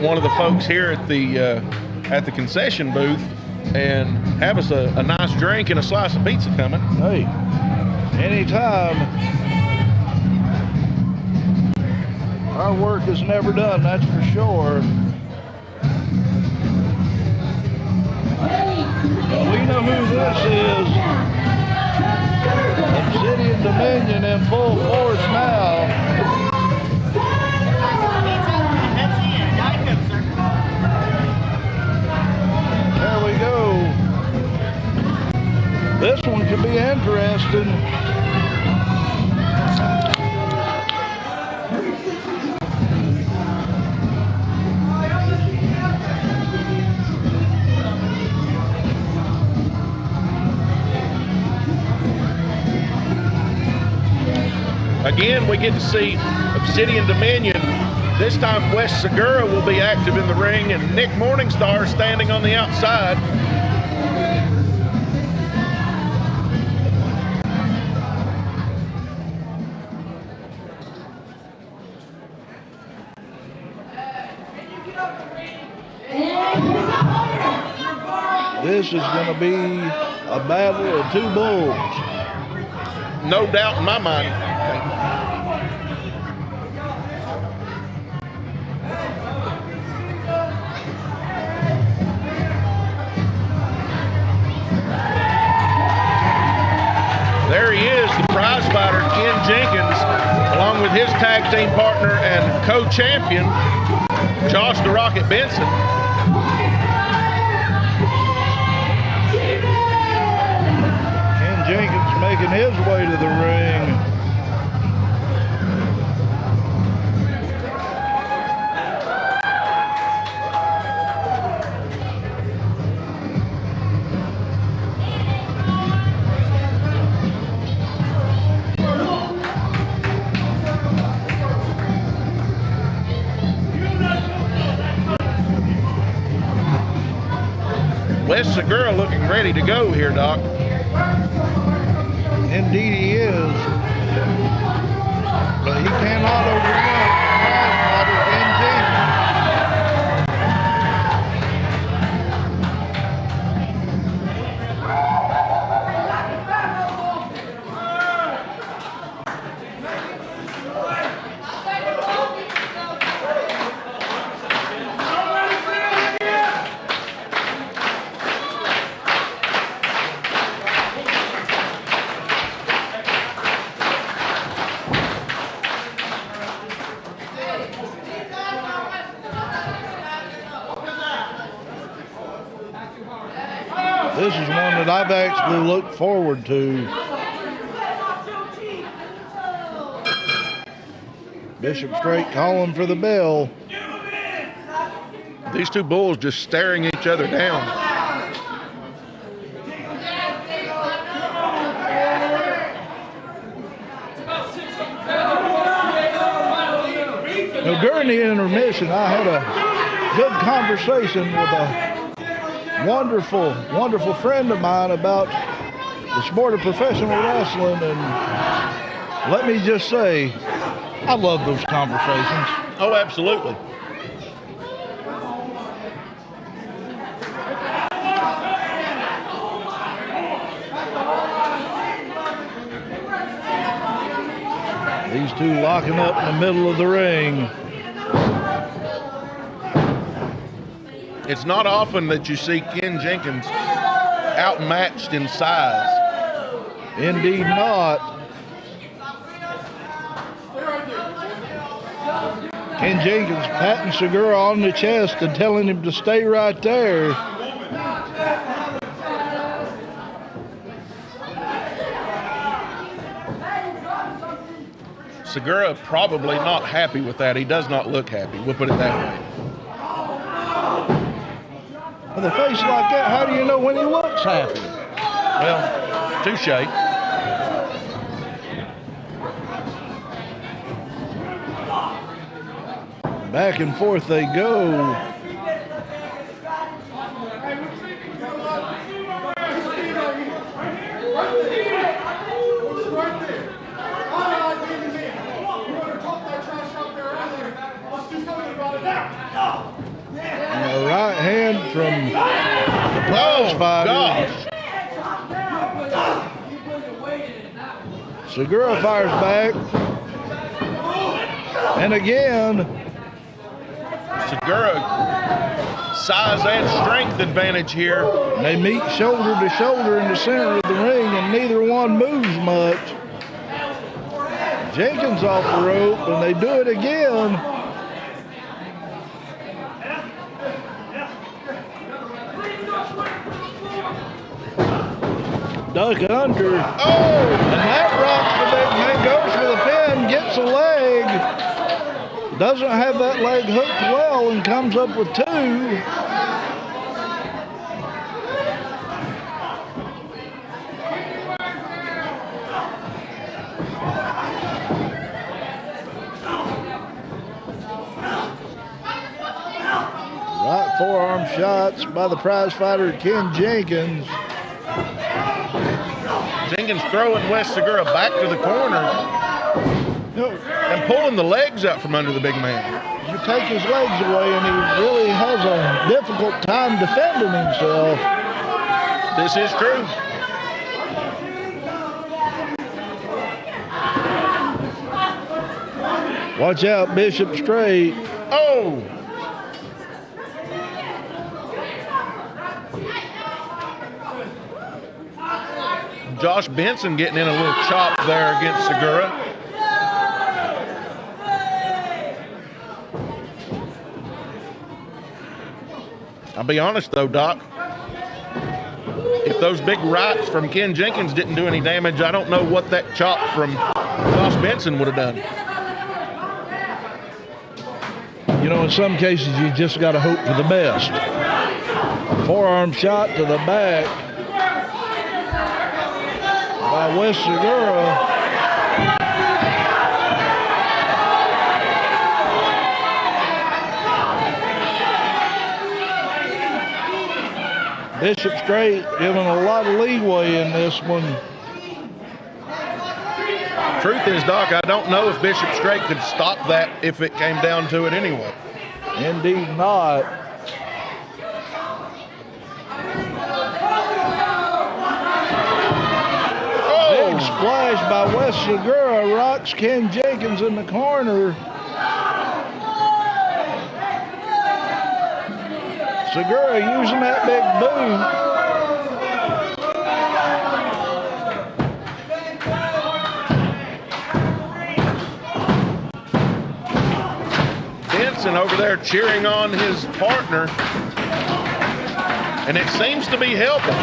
one of the folks here at the concession booth, and have us a nice drink and a slice of pizza coming. Hey, anytime. Our work is never done, that's for sure. We know who this is. Obsidian Dominion in full force now. There we go. This one could be interesting. Again, we get to see Obsidian Dominion. This time, West Segura will be active in the ring, and Nick Morningstar standing on the outside. This is going to be a battle of two bulls. No doubt in my mind. There he is, the prize fighter, Ken Jenkins, along with his tag team partner and co-champion, Josh the Rocket Benson. Ken Jenkins making his way to the ring. Segura looking ready to go here, Doc. Indeed he is. But he cannot overlook prize fighter Ken Jenkins. This is one that I've actually looked forward to. Bishop Strait calling for the bell. These two bulls just staring each other down. Now, during the intermission, I had a good conversation with a wonderful, wonderful friend of mine about the sport of professional wrestling, and let me just say, I love those conversations. Oh, absolutely. These two locking up in the middle of the ring. It's not often that you see Ken Jenkins outmatched in size. Indeed not. Ken Jenkins patting Segura on the chest and telling him to stay right there. Segura probably not happy with that. He does not look happy. We'll put it that way. With a face like that, how do you know when he looks happy? Well, touche. Back and forth they go. And a right hand from the prize fighter. Gosh. Segura fires back. And again. Segura, size and strength advantage here. They meet shoulder to shoulder in the center of the ring, and neither one moves much. Jenkins off the rope, and they do it again. Duck under. Oh! And that rocks the big man, goes for the pin, gets a leg. Doesn't have that leg hooked well and comes up with two. Right forearm shots by the prize fighter Ken Jenkins. Jenkins throwing Wes Segura back to the corner and pulling the legs out from under the big man. You take his legs away and he really has a difficult time defending himself. This is true. Watch out, Bishop Strait. Oh! Josh Benson getting in a little chop there against Segura. I'll be honest though, Doc. If those big rights from Ken Jenkins didn't do any damage, I don't know what that chop from Josh Benson would have done. You know, in some cases, you just got to hope for the best. Forearm shot to the back by Wes Segura. Bishop Straight giving a lot of leeway in this one. Truth is, Doc, I don't know if Bishop Straight could stop that if it came down to it anyway. Indeed not. Big splash by West Segura, rocks Ken Jenkins in the corner. Segura using that big boot. Benson over there cheering on his partner, and it seems to be helping.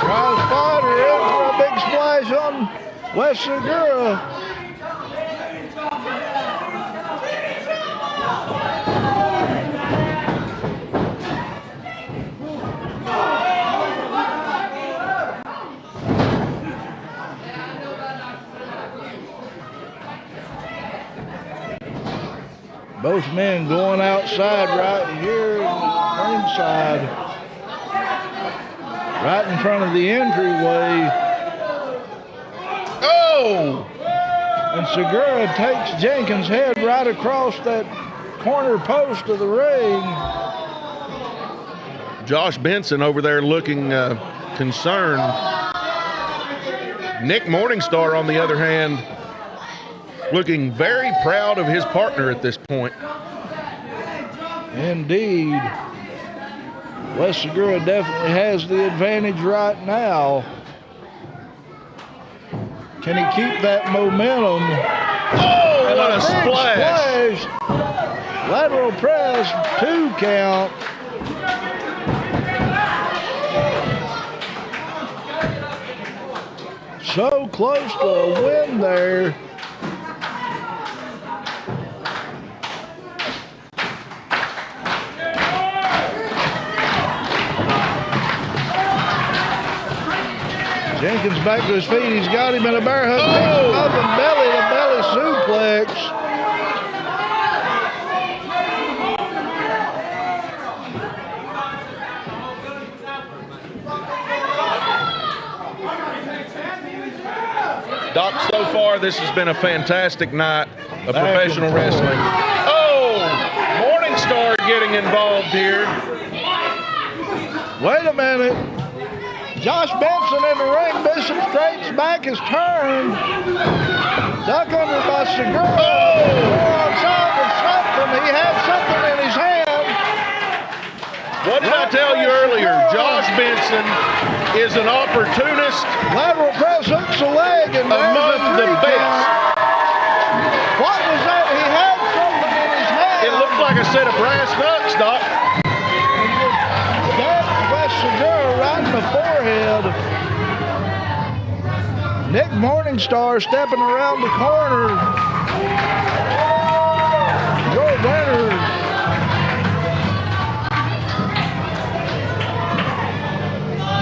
Prize fighter in for a big splash on West Segura. Both men going outside right here, ringside, right in front of the entryway. Oh! And Segura takes Jenkins' head right across that corner post of the ring. Josh Benson over there looking concerned. Nick Morningstar, on the other hand, looking very proud of his partner at this point. Indeed. West Segura definitely has the advantage right now. Can he keep that momentum? Oh, And what a big splash! Lateral press, 2 count. So close to a win there. Jenkins back to his feet. He's got him in a bear hug. Oh! Up and belly to belly suplex. Doc, so far this has been a fantastic night of professional wrestling. Oh! Morningstar getting involved here. Wait a minute. Josh Benson in the ring. Bishop Straight's back is turned. Duck under by Segura. On top of something. He had something in his hand. What did I tell you earlier? Josh Benson is an opportunist Lateral press hooks a leg and there's among a 3 the best. count. What was that? He had something in his hand. It looked like a set of brass knucks, Doc. That West Segura right in the forehead. Nick Morningstar stepping around the corner. Your winner.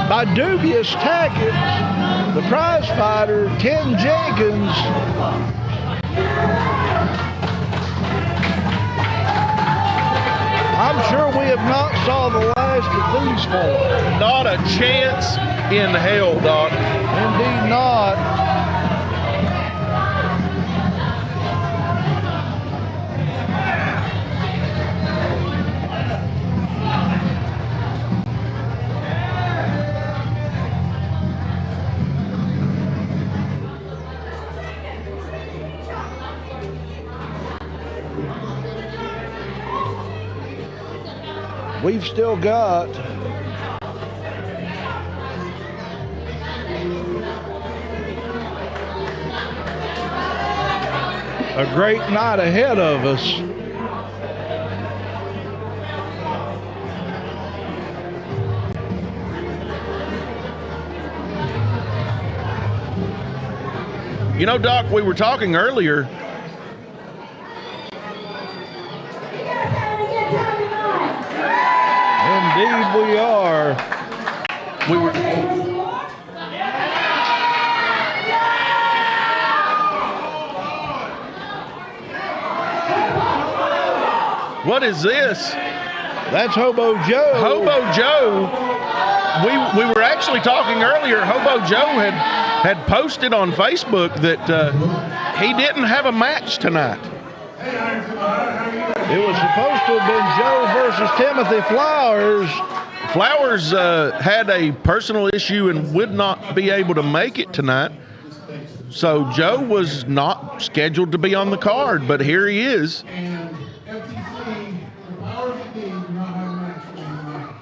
By dubious tactics, the prize fighter, Ken Jenkins. I'm sure we have not saw the last of these 4. Not a chance in hell, Doc. Indeed not. We've still got a great night ahead of us. You know, Doc, we were talking earlier. Indeed we are. We were. What is this? That's Hobo Joe. Hobo Joe. We were actually talking earlier. Hobo Joe had posted on Facebook that he didn't have a match tonight. It was supposed to have been Joe versus Timothy Flowers. Flowers had a personal issue and would not be able to make it tonight. So Joe was not scheduled to be on the card, but here he is. And FTC, the powers that be, do not have a match for me tonight.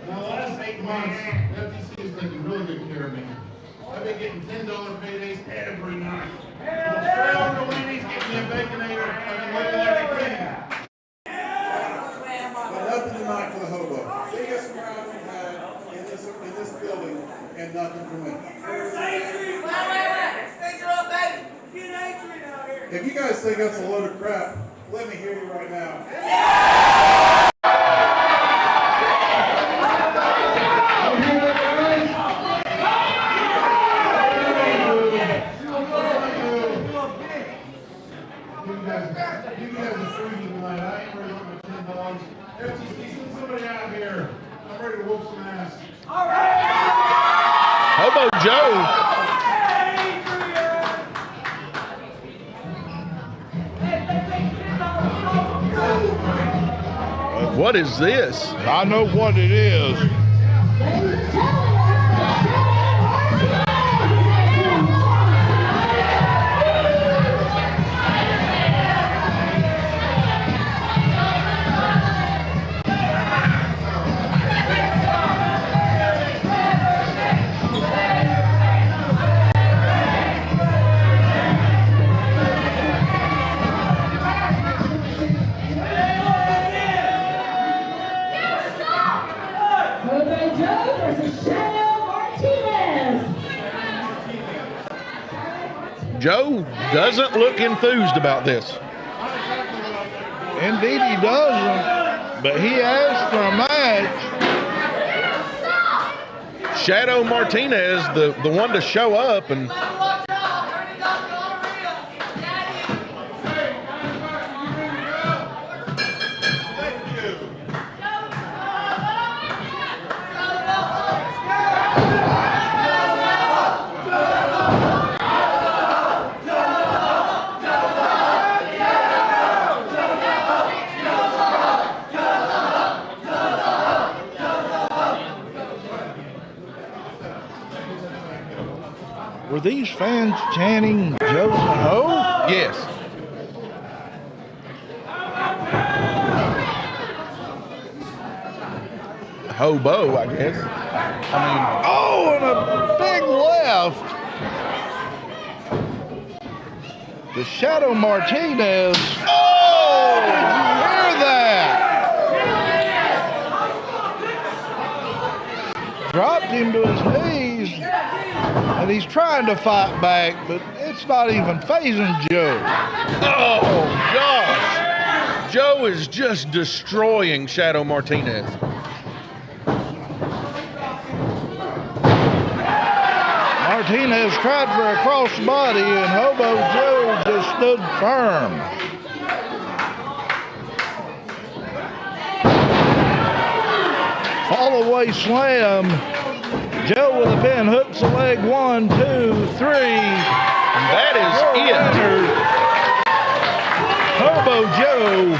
Now, the last 8 months, FTC has taken really good care of me. I've been getting $10 paydays every night. Australia Wendy's getting me a Baconator. I've been living like a king. But nothing tonight for the Hobo. Biggest crowd we've had in this building, and nothing for me. If you guys think that's a load of crap, let me hear you right now. You guys are freaking tonight. I ain't ready to my $10. FTC, send somebody out here. I'm ready to whoop some ass. All right. Hobo Joe. What is this? I know what it is. Joe doesn't look enthused about this. Indeed he doesn't, but he asked for a match. Shadow Martinez, the one to show up, and Were these fans chanting Joe Ho? yes. Hobo, I guess. Oh, and a big left. The Shadow Martinez. Oh, did you hear that? Dropped him to his knees, and he's trying to fight back, but it's not even phasing Joe. Oh, gosh. Joe is just destroying Shadow Martinez. Martinez tried for a crossbody, and Hobo Joe just stood firm. Fall away slam. Joe with a pin hooks the leg. 1, 2, 3. And that is it. Hobo Joe.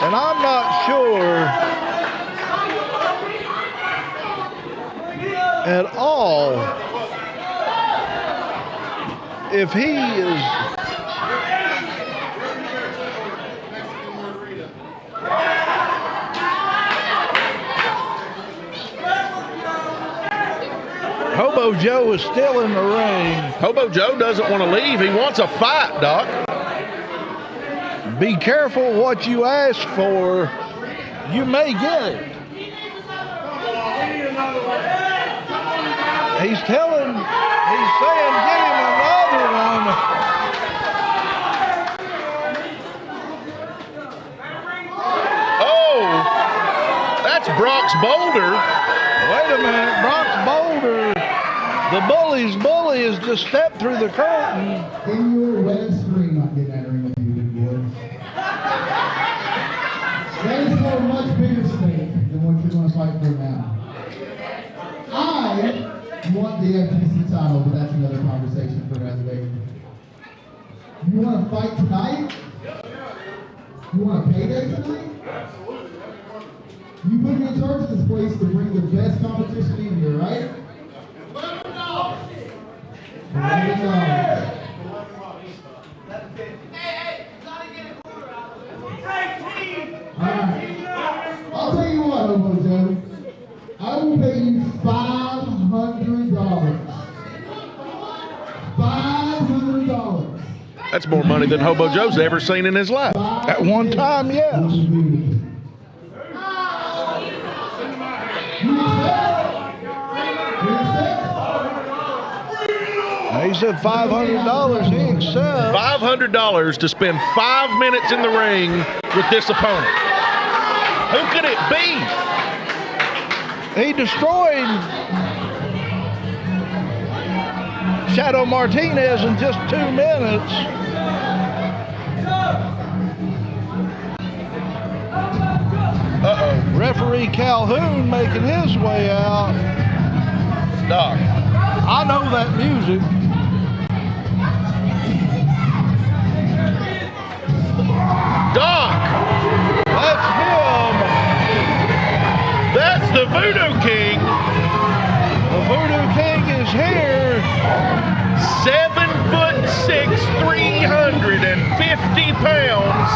And I'm not sure at all if he is Hobo Joe is still in the ring. Hobo Joe doesn't want to leave. He wants a fight, Doc. Be careful what you ask for. You may get it. He's saying, get him another one. Oh, that's BROX BOULDER. Wait a minute, BROX BOULDER. The bully's bully has just stepped through the curtain. Can your web screen not get that ring with you, good boy? fight for now? I want the FTC title, but that's another conversation for another day. You want to fight tonight? You want a payday tonight? You put me in charge of this place to bring the best competition in here, right? $11. Alright. I'll tell you what, Hobo Joe. I will pay you $500. $500. That's more money than Hobo Joe's ever seen in his life. At one time, yes. He said $500. He accepts. $500 to spend 5 minutes in the ring with this opponent. Who could it be? He destroyed Shadow Martinez in just 2 minutes. Uh-oh. Referee Calhoun making his way out. Doc. I know that music. Doc! That's him. That's the Voodoo King. The Voodoo King is here. 7'6", 350 pounds.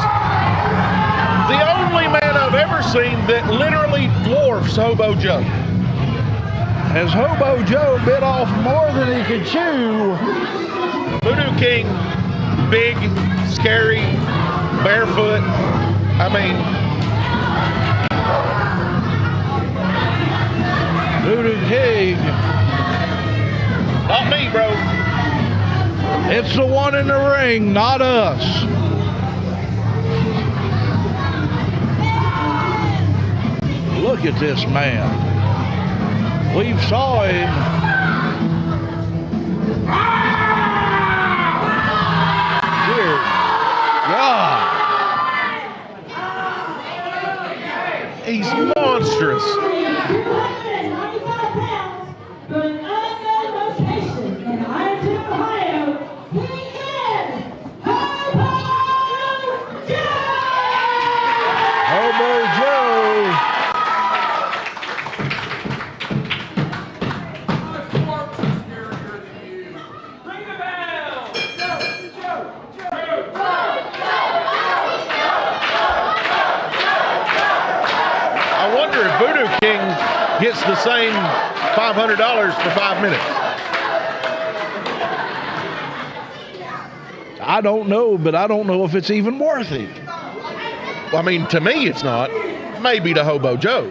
The only man I've ever seen that literally dwarfs Hobo Joe. As Hobo Joe bit off more than he could chew. Voodoo King, big, scary, barefoot. I mean, Voodoo King. not me, bro. It's the one in the ring, not us. Look at this man. We saw him. Dear God. He's monstrous. 195 pounds from an unknown location in Ironton, Ohio. He is Hobo Joe! Hobo Joe. I wonder if Voodoo King gets the same $500 for 5 minutes. I don't know, but I don't know if it's even worth it. Well, I mean, to me, it's not. Maybe to Hobo Joe.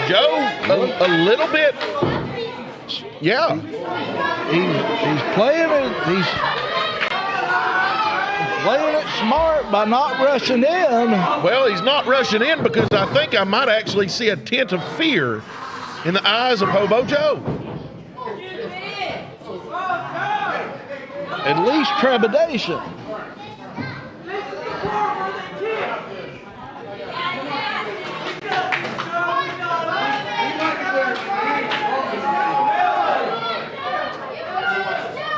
Joe, a little bit. Yeah. He's playing it. He's playing it smart by not rushing in. Well, he's not rushing in because I think I might actually see a tint of fear in the eyes of Hobo Joe. At least trepidation.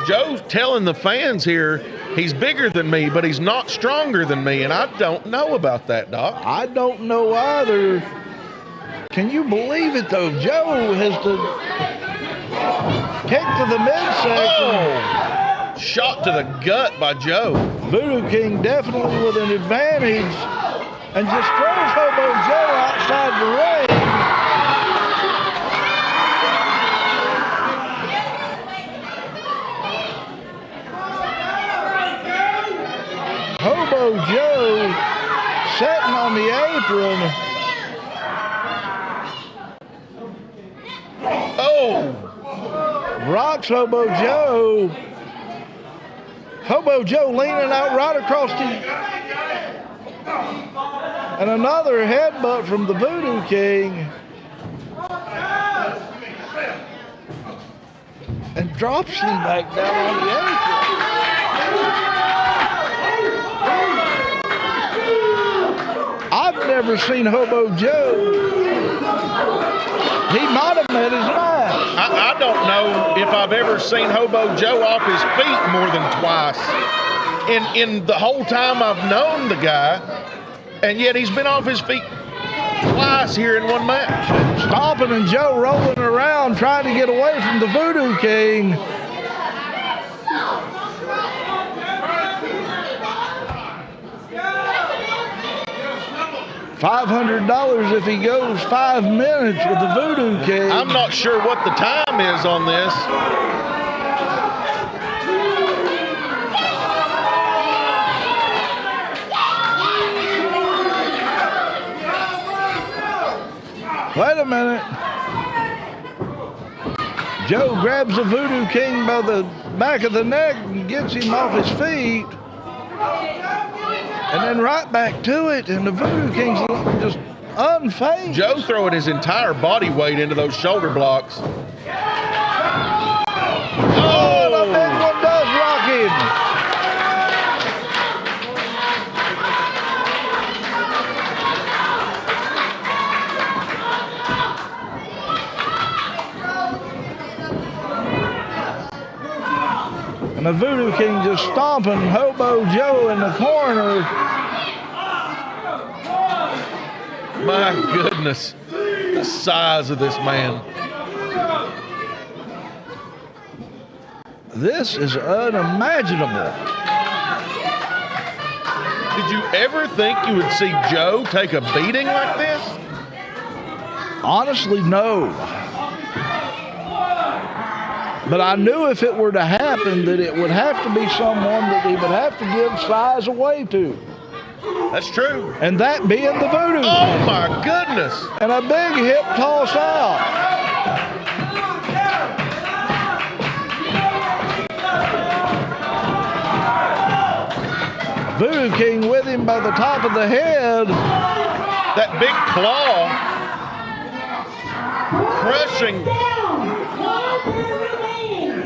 Joe's telling the fans here he's bigger than me, but he's not stronger than me, and I don't know about that, Doc. I don't know either. Can you believe it, though? Joe has the kick to the midsection. Oh! Shot to the gut by Joe. Voodoo King definitely with an advantage and just throws Hobo Joe outside the ring. Hobo Joe sitting on the apron. Oh! Rocks Hobo Joe. Hobo Joe leaning out right across the... And another headbutt from the Voodoo King. And drops him back down on the apron. I've ever seen Hobo Joe, he might have met his match. I don't know if I've ever seen Hobo Joe off his feet more than twice in the whole time I've known the guy, and yet he's been off his feet twice here in one match. Stomping and Joe rolling around trying to get away from the Voodoo King. $500 if he goes 5 minutes with the Voodoo King. I'm not sure what the time is on this. Wait a minute. Joe grabs the Voodoo King by the back of the neck and gets him off his feet. And then right back to it, and the Voodoo King's just unfazed. Joe throwing his entire body weight into those shoulder blocks. Oh, the big one does rock him. And the Voodoo King just stomping Hobo Joe in the corner. My goodness, the size of this man. This is unimaginable. Did you ever think you would see Joe take a beating like this? Honestly, no. But I knew if it were to happen that it would have to be someone that he would have to give size away to. That's true. And that being the Voodoo. Oh my goodness. And a big hip toss out. Voodoo King with him by the top of the head. That big claw crushing.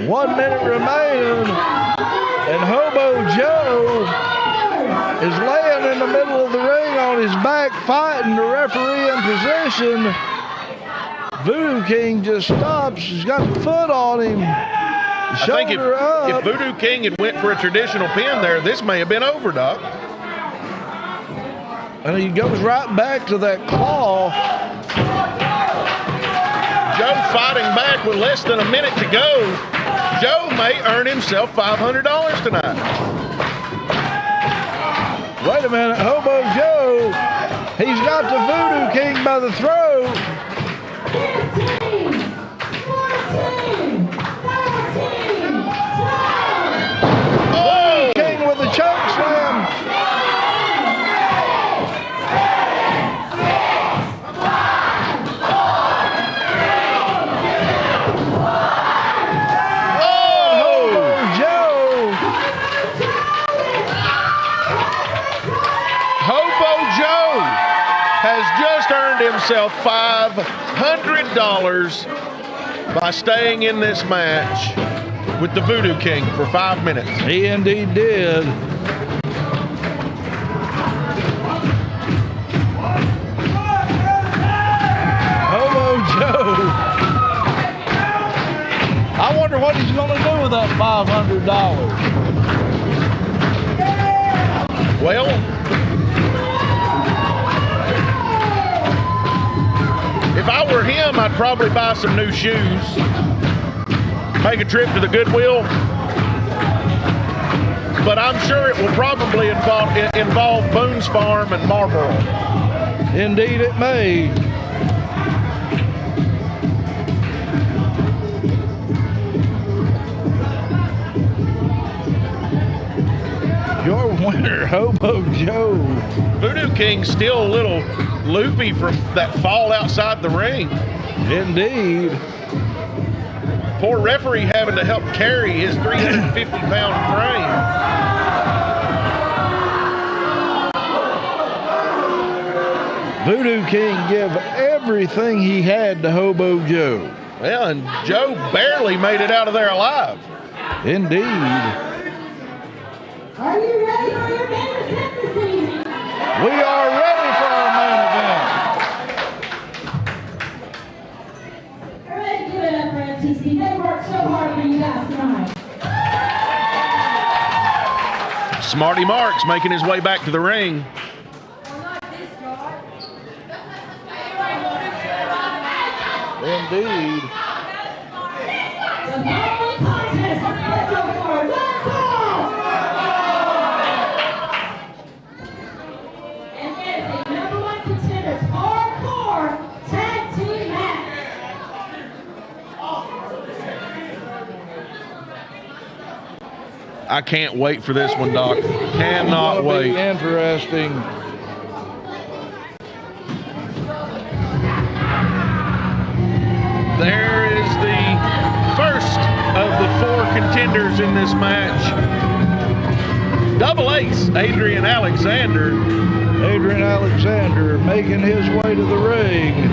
1 minute remaining, and Hobo Joe is laying in the middle of the ring on his back fighting the referee in position. Voodoo King just stops. He's got the foot on him. I think if Voodoo King had went for a traditional pin there, this may have been over, Doc. And he goes right back to that claw. Joe fighting back with less than a minute to go. Joe may earn himself $500 tonight. Wait a minute, Hobo Joe. He's got the Voodoo King by the throat. 15, 14, 13, 12. Oh! King with the choke slam. Himself $500 by staying in this match with the Voodoo King for 5 minutes. He indeed did. Hobo Joe. I wonder what he's going to do with that $500. Well, if I were him, I'd probably buy some new shoes, make a trip to the Goodwill, but I'm sure it will probably involve Boone's Farm and Marlboro. Indeed it may. Your winner, Hobo Joe. Voodoo King's still a little loopy from that fall outside the ring. Indeed. Poor referee having to help carry his 350-pound frame. Voodoo King gave everything he had to Hobo Joe. Well, and Joe barely made it out of there alive. Indeed. Are you ready for your main event this evening? We are ready for our main event. FTC. They worked so hard for you guys tonight. Smarty Marks making his way back to the ring. Indeed. The following contest is scheduled for one fall. And is the #1 contenders hardcore tag team match. I can't wait for this one, Doc. Cannot It'll be wait. interesting. There is the first of the 4 contenders in this match. Double ace, Adrian Alexander. Adrian Alexander making his way to the ring.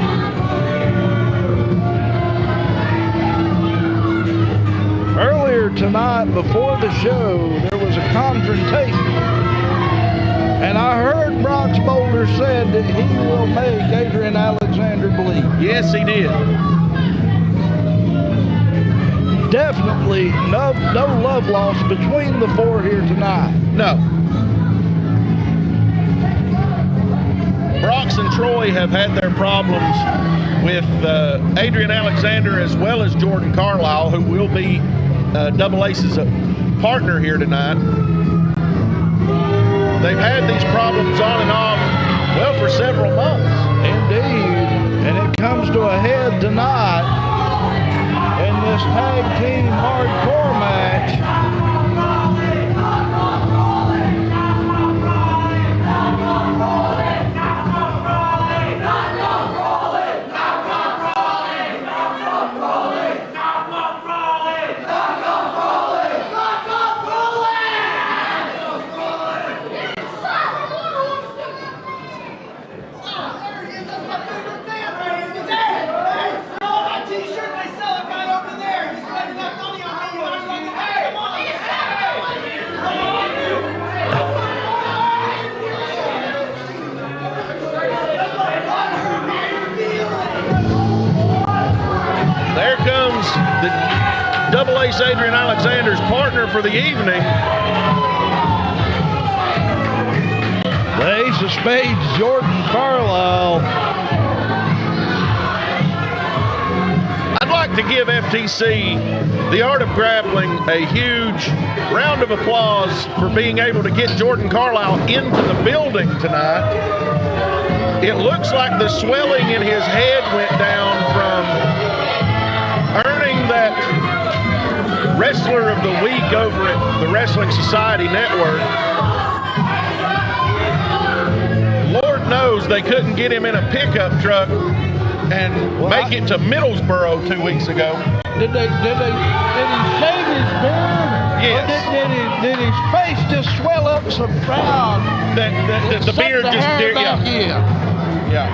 Earlier tonight, before the show, there was a confrontation. And I heard BROX Boulder said that he will make Adrian Alexander bleed. Yes, he did. Definitely no love lost between the 4 here tonight. No. BROX and Troy have had their problems with Adrian Alexander as well as Jordan Carlyle, who will be Double Ace's partner here tonight. They've had these problems on and off, well, for several months. Indeed. And it comes to a head tonight in this tag team hardcore match. There comes the Double Ace Adrian Alexander's partner for the evening. The Ace of Spades, Jordan Carlyle. I'd like to give FTC, the Art of Grappling, a huge round of applause for being able to get Jordan Carlyle into the building tonight. It looks like the swelling in his head went down from earning that Wrestler of the Week over at the Wrestling Society Network. Lord knows they couldn't get him in a pickup truck and make it to Middlesboro 2 weeks ago. Did he shave his beard? Yes. Or did his face just swell up so proud? The beard just did, yeah.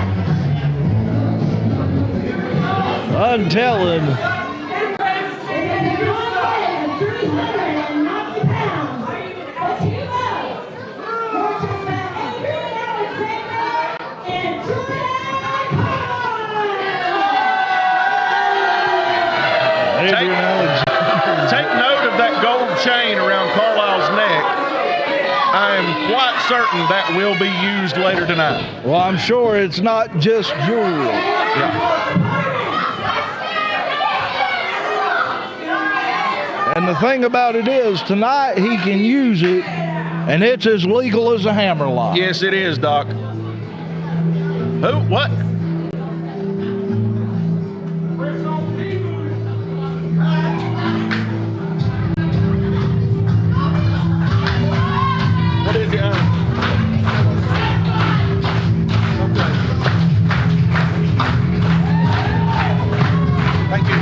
I'm telling. Take note of that gold chain around Carlisle's neck. I am quite certain that will be used later tonight. Well, I'm sure it's not just jewelry. Yeah. And the thing about it is, tonight he can use it, and it's as legal as a hammerlock. Yes, it is, Doc. Who? What? What is it? Thank you.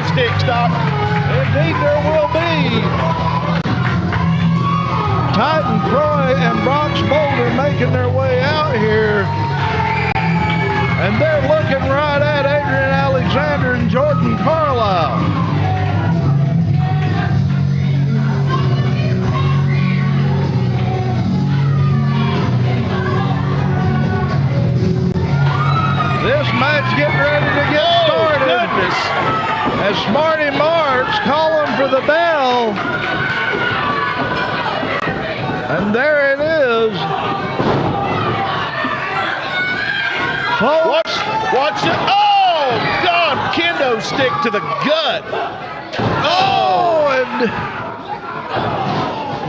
sticks, Doc. Indeed, there will be. Titan Troy and BROX Boulder making their way out here. And they're looking right at Adrian Alexander and Jordan Carlyle. This match getting ready to get started. Goodness. As Smarty Marks calling for the bell. And there it is. Folks, Watch it. Oh, God, kendo stick to the gut. oh, and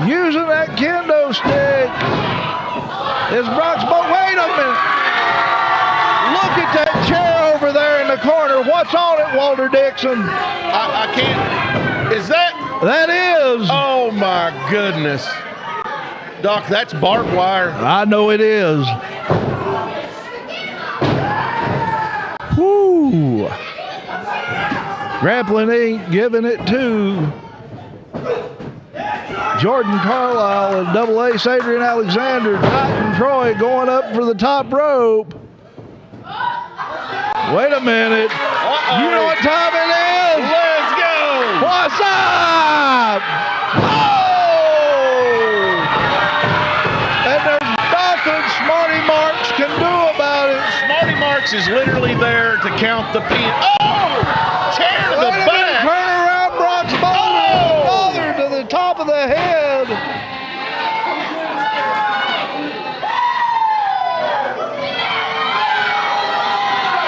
using that kendo stick is BROX Boulder. Wait a minute. Look at that chair over there in the corner. What's on it, Walter Dixon? I can't. Is that? That is. Oh, my goodness. Doc, that's barbed wire. I know it is. Whoo. Grappling Inc. giving it to Jordan Carlyle and double ace Adrian Alexander. Titan Troy going up for the top rope. Wait a minute. You know what time it is? Let's go. What's up? Oh! And there's nothing Smarty Marks can do about it. Smarty Marks is literally there to count the pin. Oh! Chair to the Wait a minute, back. turn around, BROX Boulder. Oh! Father to the top of the head.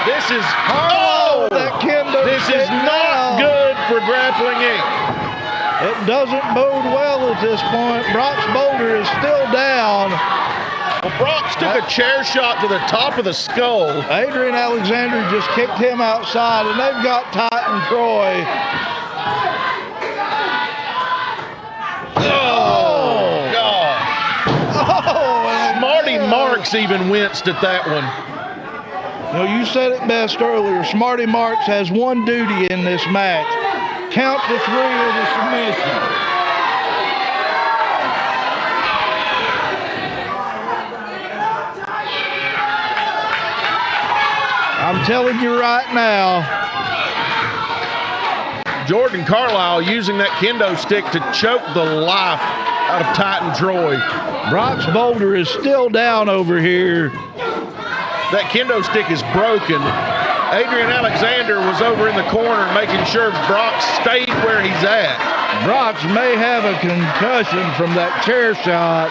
This is Oh, that kendo This is stick not now. good for Grappling Inc. It doesn't bode well at this point. BROX Boulder is still down. Well, BROX took a chair shot to the top of the skull. Adrian Alexander just kicked him outside, and they've got Titan Troy. Oh, God. Oh, and Smarty Marks even winced at that one. No, you said it best earlier. Smarty Marks has one duty in this match. Count to three of the submission. I'm telling you right now. Jordan Carlyle using that kendo stick to choke the life out of Titan Troy. BROX Boulder is still down over here. That kendo stick is broken. Adrian Alexander was over in the corner making sure BROX stayed where he's at. BROX may have a concussion from that chair shot.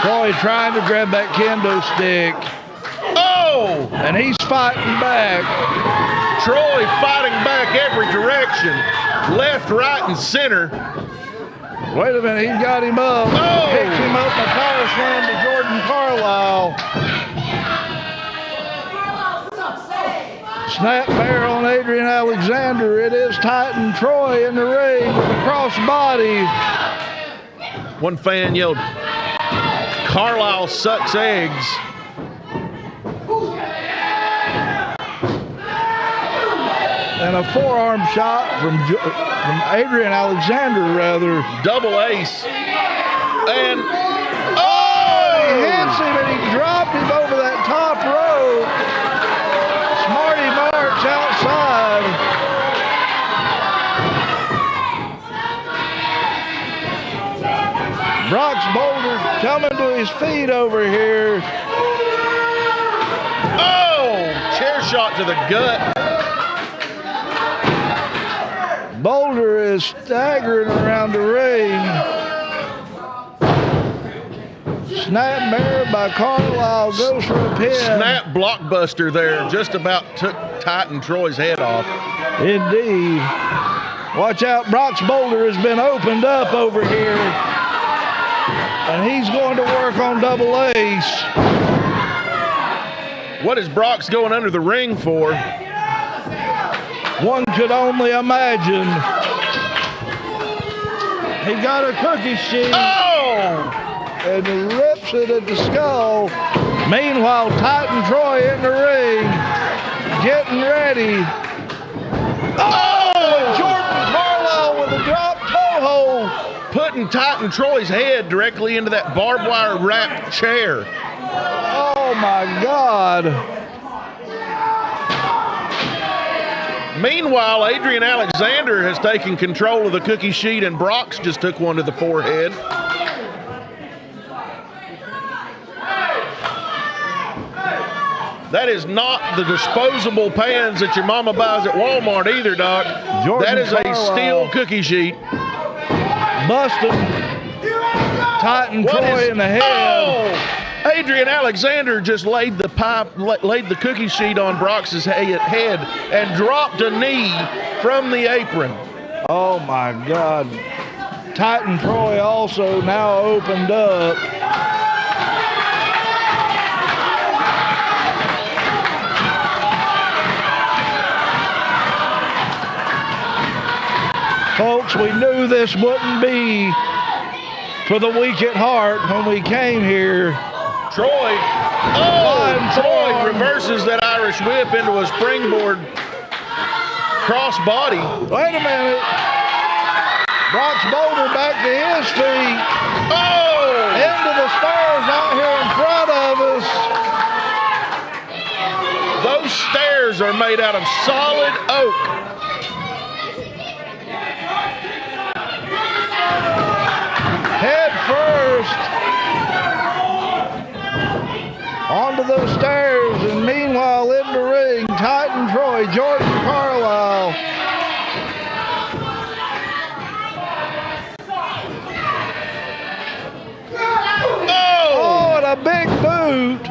Troy trying to grab that kendo stick, Oh! and he's fighting back. Troy fighting back every direction. Left, right, and center. Wait a minute, he's got him up. Oh! Picks him up and a power slam to Jordan Carlyle. Snap bear on Adrian Alexander. It is Titan Troy in the ring with a crossbody. One fan yelled, "Carlyle sucks eggs." And a forearm shot from Adrian Alexander, rather. Double ace. And He hits him and he dropped him over that top rope. Smarty Marks outside. BROX Boulder coming to his feet over here. oh, chair shot to the gut. Boulder is staggering around the ring. Snap bear by Carlyle goes for a pin. Snap blockbuster there. Just about took Titan Troy's head off. Indeed. Watch out, BROX Boulder has been opened up over here. And he's going to work on double ace. What is BROX going under the ring for? One could only imagine. He got a cookie sheet Oh! and rips drops it at the skull. Meanwhile, Titan Troy in the ring, getting ready. Oh, Jordan Carlyle with a drop toe hold. Putting Titan Troy's head directly into that barbed wire wrapped chair. Oh my God. Meanwhile, Adrian Alexander has taken control of the cookie sheet, and BROX just took one to the forehead. That is not the disposable pans that your mama buys at Walmart either, Doc. That is a steel cookie sheet. Busting Titan Troy in the head. Oh! Adrian Alexander just laid the cookie sheet on BROX's head and dropped a knee from the apron. Oh my God. Titan Troy also now opened up. Folks, we knew this wouldn't be for the weak at heart when we came here. Troy reverses that Irish whip into a springboard crossbody. Wait a minute. BROX Boulder back to his feet. Oh! Into the stairs out here in front of us. Those stairs are made out of solid oak. Head first onto those stairs, and meanwhile in the ring, Titan Troy, Jordan Carlyle. Oh, and a big boot.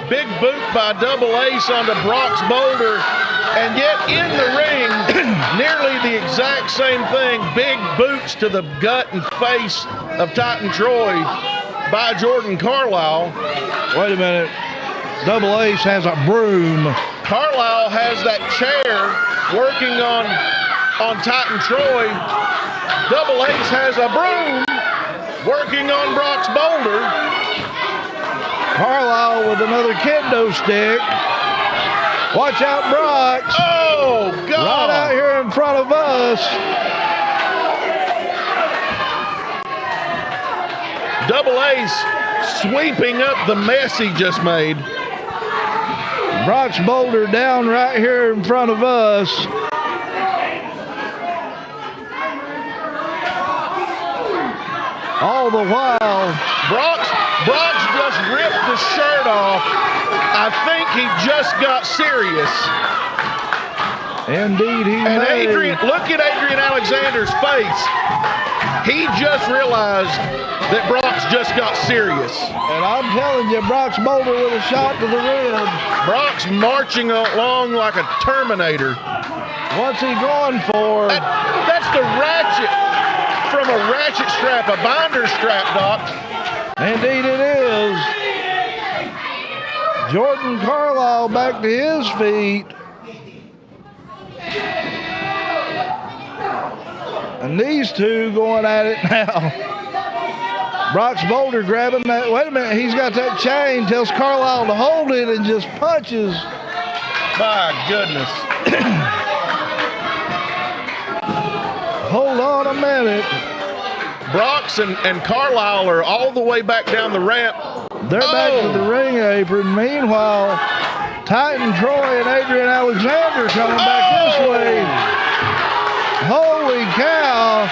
Big boot by Double Ace onto BROX Boulder, and yet in the ring, nearly the exact same thing. Big boots to the gut and face of Titan Troy by Jordan Carlyle. Wait a minute. Double Ace has a broom. Carlyle has that chair working on Titan Troy. Double Ace has a broom working on BROX Boulder. Carlyle with another kendo stick. Watch out, BROX. Oh, God. Right out here in front of us. Double Ace sweeping up the mess he just made. BROX Boulder down right here in front of us. All the while, BROX just ripped the shirt off. I think he just got serious. Indeed, he And may. look at Adrian Alexander's face. He just realized that BROX just got serious. And I'm telling you, BROX Boulder with a shot to the ribs. BROX marching along like a Terminator. What's he going for? That's the ratchet from a ratchet strap, a binder strap, Doc. Indeed it is. Jordan Carlyle back to his feet. And these two going at it now. BROX Boulder grabbing that. Wait a minute, he's got that chain, tells Carlyle to hold it and just punches. My goodness. Hold on a minute. BROX and Carlyle are all the way back down the ramp. They're back to the ring apron. Meanwhile, Titan Troy and Adrian Alexander coming back this way. Holy cow.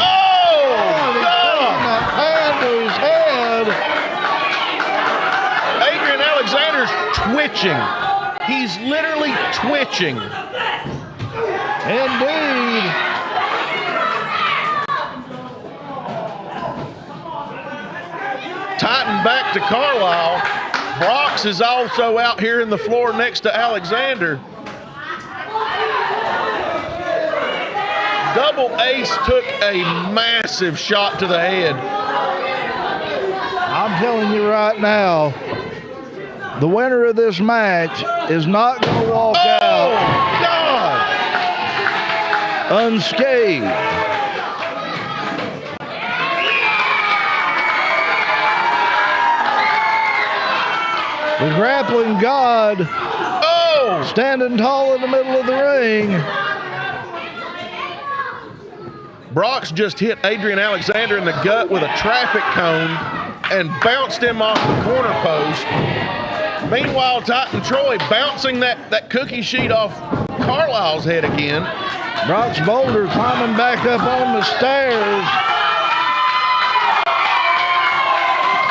Oh, God. That hand to his head. Adrian Alexander's twitching. He's literally twitching. Indeed. Titan back to Carlyle. BROX is also out here in the floor next to Alexander. Double Ace took a massive shot to the head. I'm telling you right now, the winner of this match is not going to walk out. God! unscathed. The grappling god standing tall in the middle of the ring. BROX just hit Adrian Alexander in the gut with a traffic cone and bounced him off the corner post. Meanwhile, Titan Troy bouncing that cookie sheet off Carlyle's head again. BROX Boulder climbing back up on the stairs.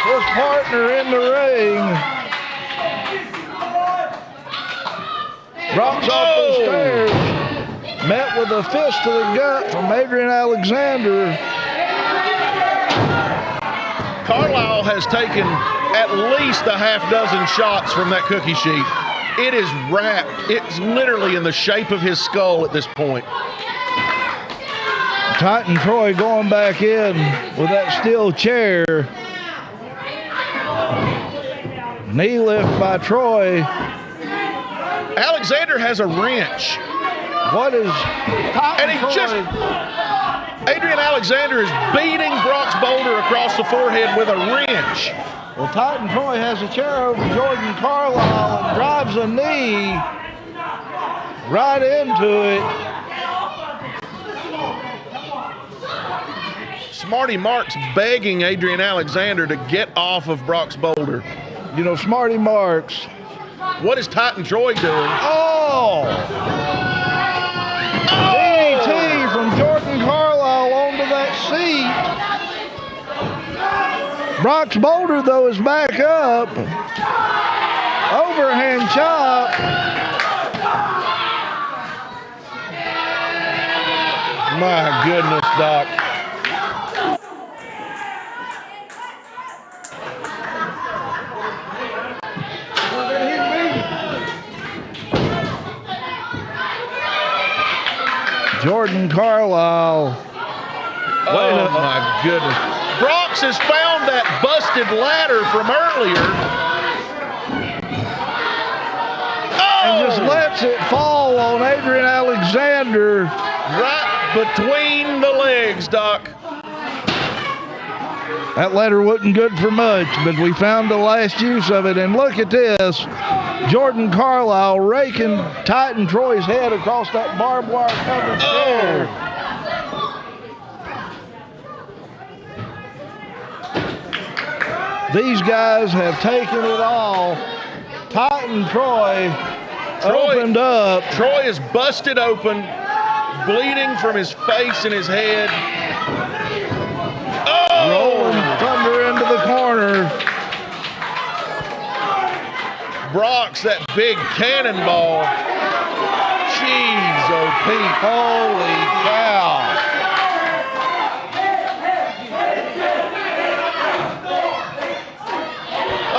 His partner in the ring. BROX off the stairs. Met with a fist to the gut from Adrian Alexander. Carlyle has taken at least a half dozen shots from that cookie sheet. It is wrapped. It's literally in the shape of his skull at this point. Titan Troy going back in with that steel chair. Knee lift by Troy. Alexander has a wrench. What is And Adrian Alexander is beating BROX Boulder across the forehead with a wrench. Well, Titan Troy has a chair over Jordan Carlyle and drives a knee right into it. Smarty Mark's begging Adrian Alexander to get off of BROX Boulder. You know, Smarty Marks. What is Titan Troy doing? DDT from Jordan Carlyle onto that seat. BROX Boulder, though, is back up. Overhand chop. My goodness, Doc. Jordan Carlyle. Oh, my goodness. BROX has found that busted ladder from earlier. And just lets it fall on Adrian Alexander. Right between the legs, Doc. That ladder wasn't good for much, but we found the last use of it. And look at this. Jordan Carlyle raking Titan Troy's head across that barbed wire covered chair. These guys have taken it all. Titan Troy opened up. Troy is busted open, bleeding from his face and his head. Rolling thunder into the corner. BROX, that big cannonball. Jeez, oh Pete. Holy cow.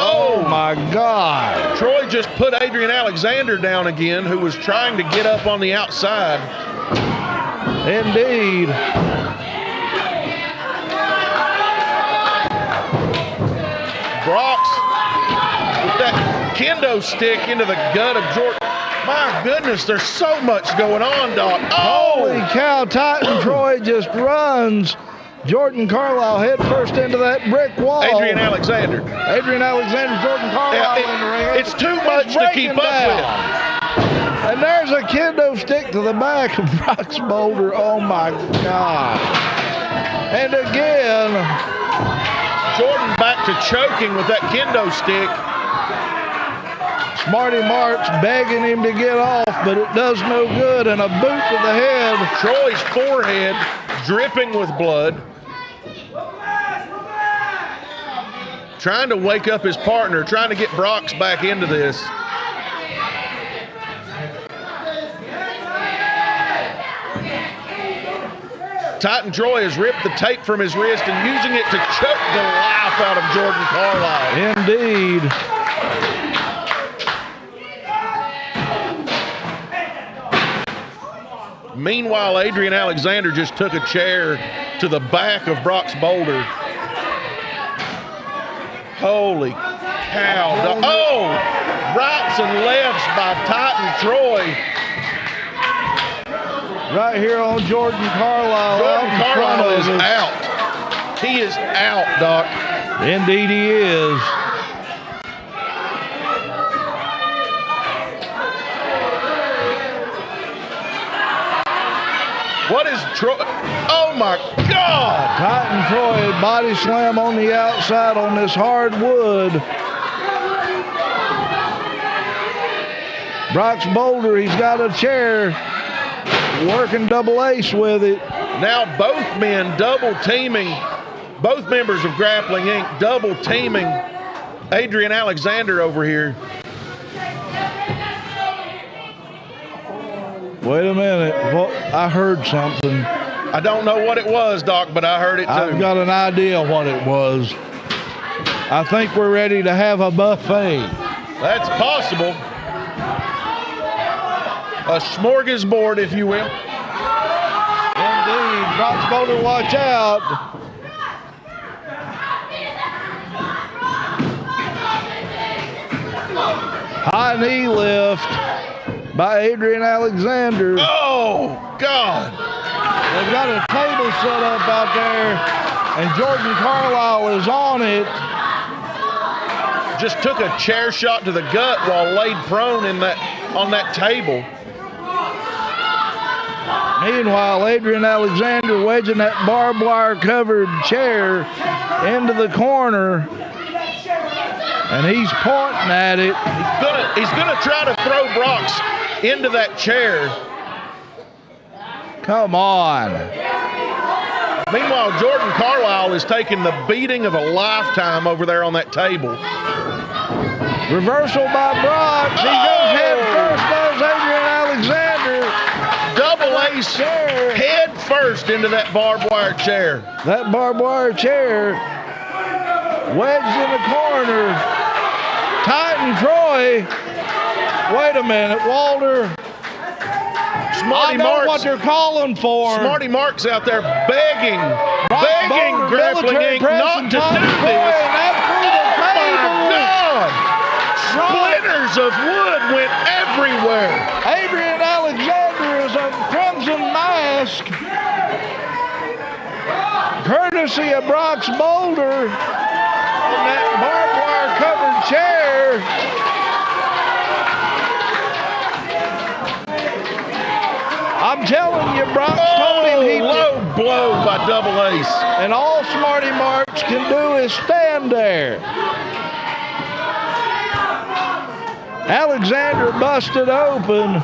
Oh my God. Troy just put Adrian Alexander down again, who was trying to get up on the outside. Indeed. BROX with that kendo stick into the gut of Jordan. My goodness, there's so much going on, Doc. Holy cow, Titan Troy just runs Jordan Carlyle head first into that brick wall. Adrian Alexander, Jordan Carlyle in the ring. It's too much to keep up with. And there's a kendo stick to the back of BROX Boulder. Oh my God. And again, Jordan back to choking with that kendo stick. Smarty Mark's begging him to get off, but it does no good. And a boot to the head. Troy's forehead dripping with blood. Trying to wake up his partner, trying to get BROX back into this. Titan Troy has ripped the tape from his wrist and using it to choke the life out of Jordan Carlyle. Indeed. Meanwhile, Adrian Alexander just took a chair to the back of BROX Boulder. Holy cow. Oh, rights and lefts by Titan Troy. right here on Jordan Carlyle. Jordan out in front Carlyle of is us. out. He is out, Doc. Indeed he is. What is Troy? Oh my God! Titan Troy body slam on the outside on this hardwood. BROX Boulder, he's got a chair, working double ace with it. Now both men double teaming, both members of Grappling Inc. double teaming Adrian Alexander over here. Wait a minute, I heard something. I don't know what it was, Doc, but I heard it too. I've got an idea what it was. I think we're ready to have a buffet. That's possible. A smorgasbord, if you will. Indeed, BROX Boulder, watch out. High knee lift by Adrian Alexander. Oh, God. They've got a table set up out there, and Jordan Carlyle is on it. Just took a chair shot to the gut while laid prone on that table. Meanwhile, Adrian Alexander wedging that barbed wire covered chair into the corner, and he's pointing at it. He's gonna try to throw BROX into that chair. Come on. Meanwhile, Jordan Carlyle is taking the beating of a lifetime over there on that table. Reversal by BROX. He goes head first, does Adrian Alexander. Double ace head first into that barbed wire chair. That barbed wire chair wedged in the corner. Titan Troy. Wait a minute, Walter. Smarty I know Marks. what they're calling for. Smarty Marks out there begging Boulder, Grappling military Inc. not to do Titan Troy, this. and that through the table. God! Splinters of wood went everywhere. Adrian Alexander is a crimson mask. Courtesy of BROX Boulder in that barbed wire covered chair. I'm telling you, BROX told him he low blow by double ace. and all Smarty Marks can do is stand there. Alexander busted open.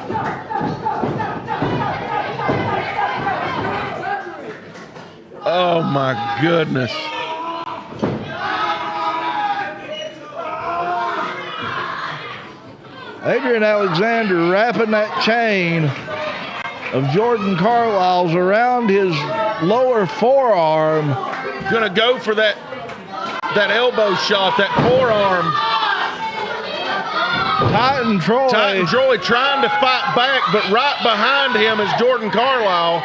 Oh my goodness. Adrian Alexander wrapping that chain of Jordan Carlyle's around his lower forearm. Gonna go for that elbow shot, that forearm. Titan Troy. Titan Troy trying to fight back, but right behind him is Jordan Carlyle.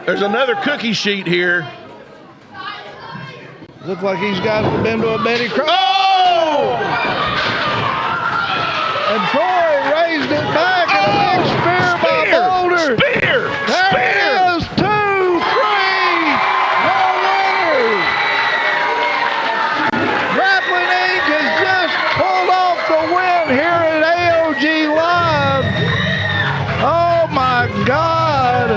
There's another cookie sheet here. Looks like he's got been to a Betty Crocker. Oh! And Troy raised it back and a big spear by Boulder. Spear! There it is, 2-3, no winner. Grappling Inc. has just pulled off the win here at AOGLive. Oh my God.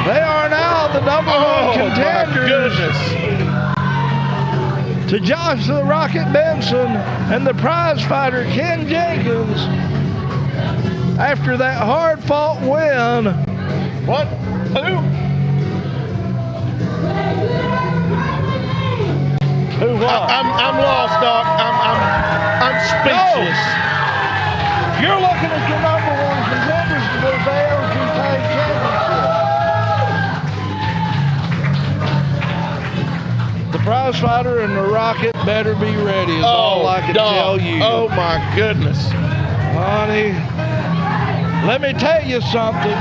They are now the number one contenders. My goodness. To Josh the Rocket Benson and the prize fighter Ken Jenkins after that hard-fought win. What? Who? Who what? I'm lost, Doc. I'm speechless. No. You're looking at your number one contenders for this AOG Tag Championship. The prize fighter and the Rocket better be ready is all I can tell you. Oh my goodness. Honey, let me tell you something.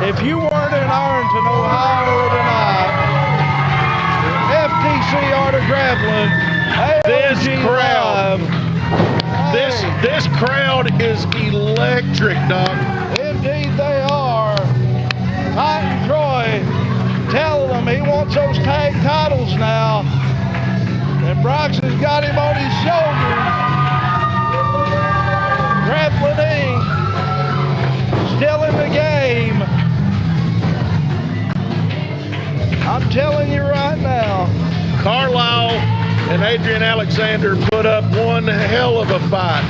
If you weren't in Arlington, Ohio tonight, FTC Art of Grappling, This AOG crowd. Live, This crowd is electric, Doc. it telling him he wants those tag titles now. And BROX has got him on his shoulders. Grappling Inc. still in the game. I'm telling you right now. CARLYLE and Adrian Alexander put up one hell of a fight.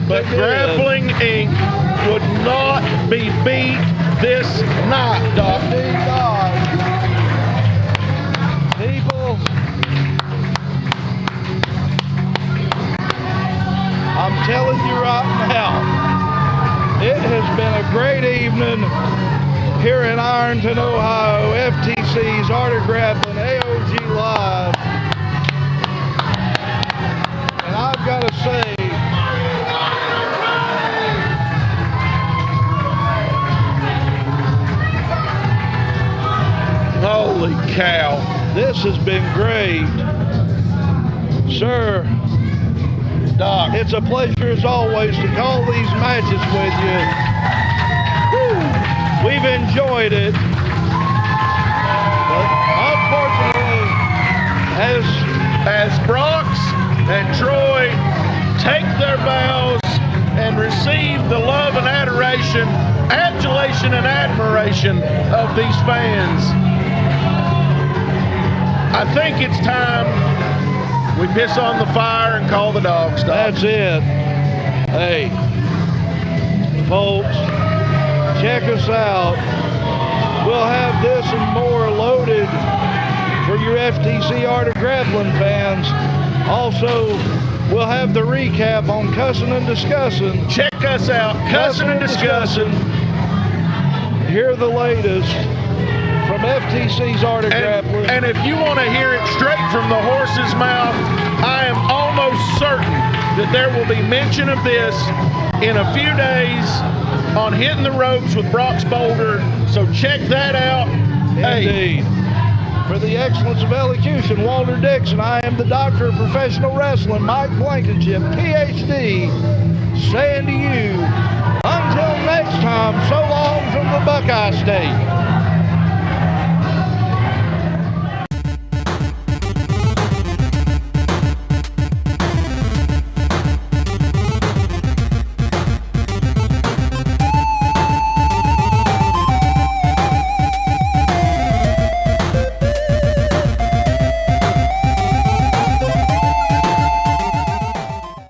But Grappling Inc. would not be beat this night, Doc. Indeed not. People, I'm telling you right now, it has been a great evening here in Ironton, Ohio, FTC's Art of Grappling, AOGLive. And I've got to say, holy cow. this has been great. Sir, Doc, it's a pleasure as always to call these matches with you. Woo. We've enjoyed it. But unfortunately, as BROX and Troy take their bows and receive the love and adoration, adulation and admiration of these fans, I think it's time we piss on the fire and call the dogs. that's it. Hey, folks, check us out. We'll have this and more loaded for your FTC Art of Grappling fans. Also, we'll have the recap on Cussing and Discussing. Check us out, Cussing and Discussing. Hear the latest from FTC's Art of Grappling. And if you want to hear it straight from the horse's mouth, I am almost certain that there will be mention of this in a few days on Hitting the Ropes with BROX Boulder. So check that out. Indeed. For the excellence of elocution, Walter Dixon, I am the Doctor of Professional Wrestling, Mike Blankenship, PhD, saying to you, until next time, so long from the Buckeye State.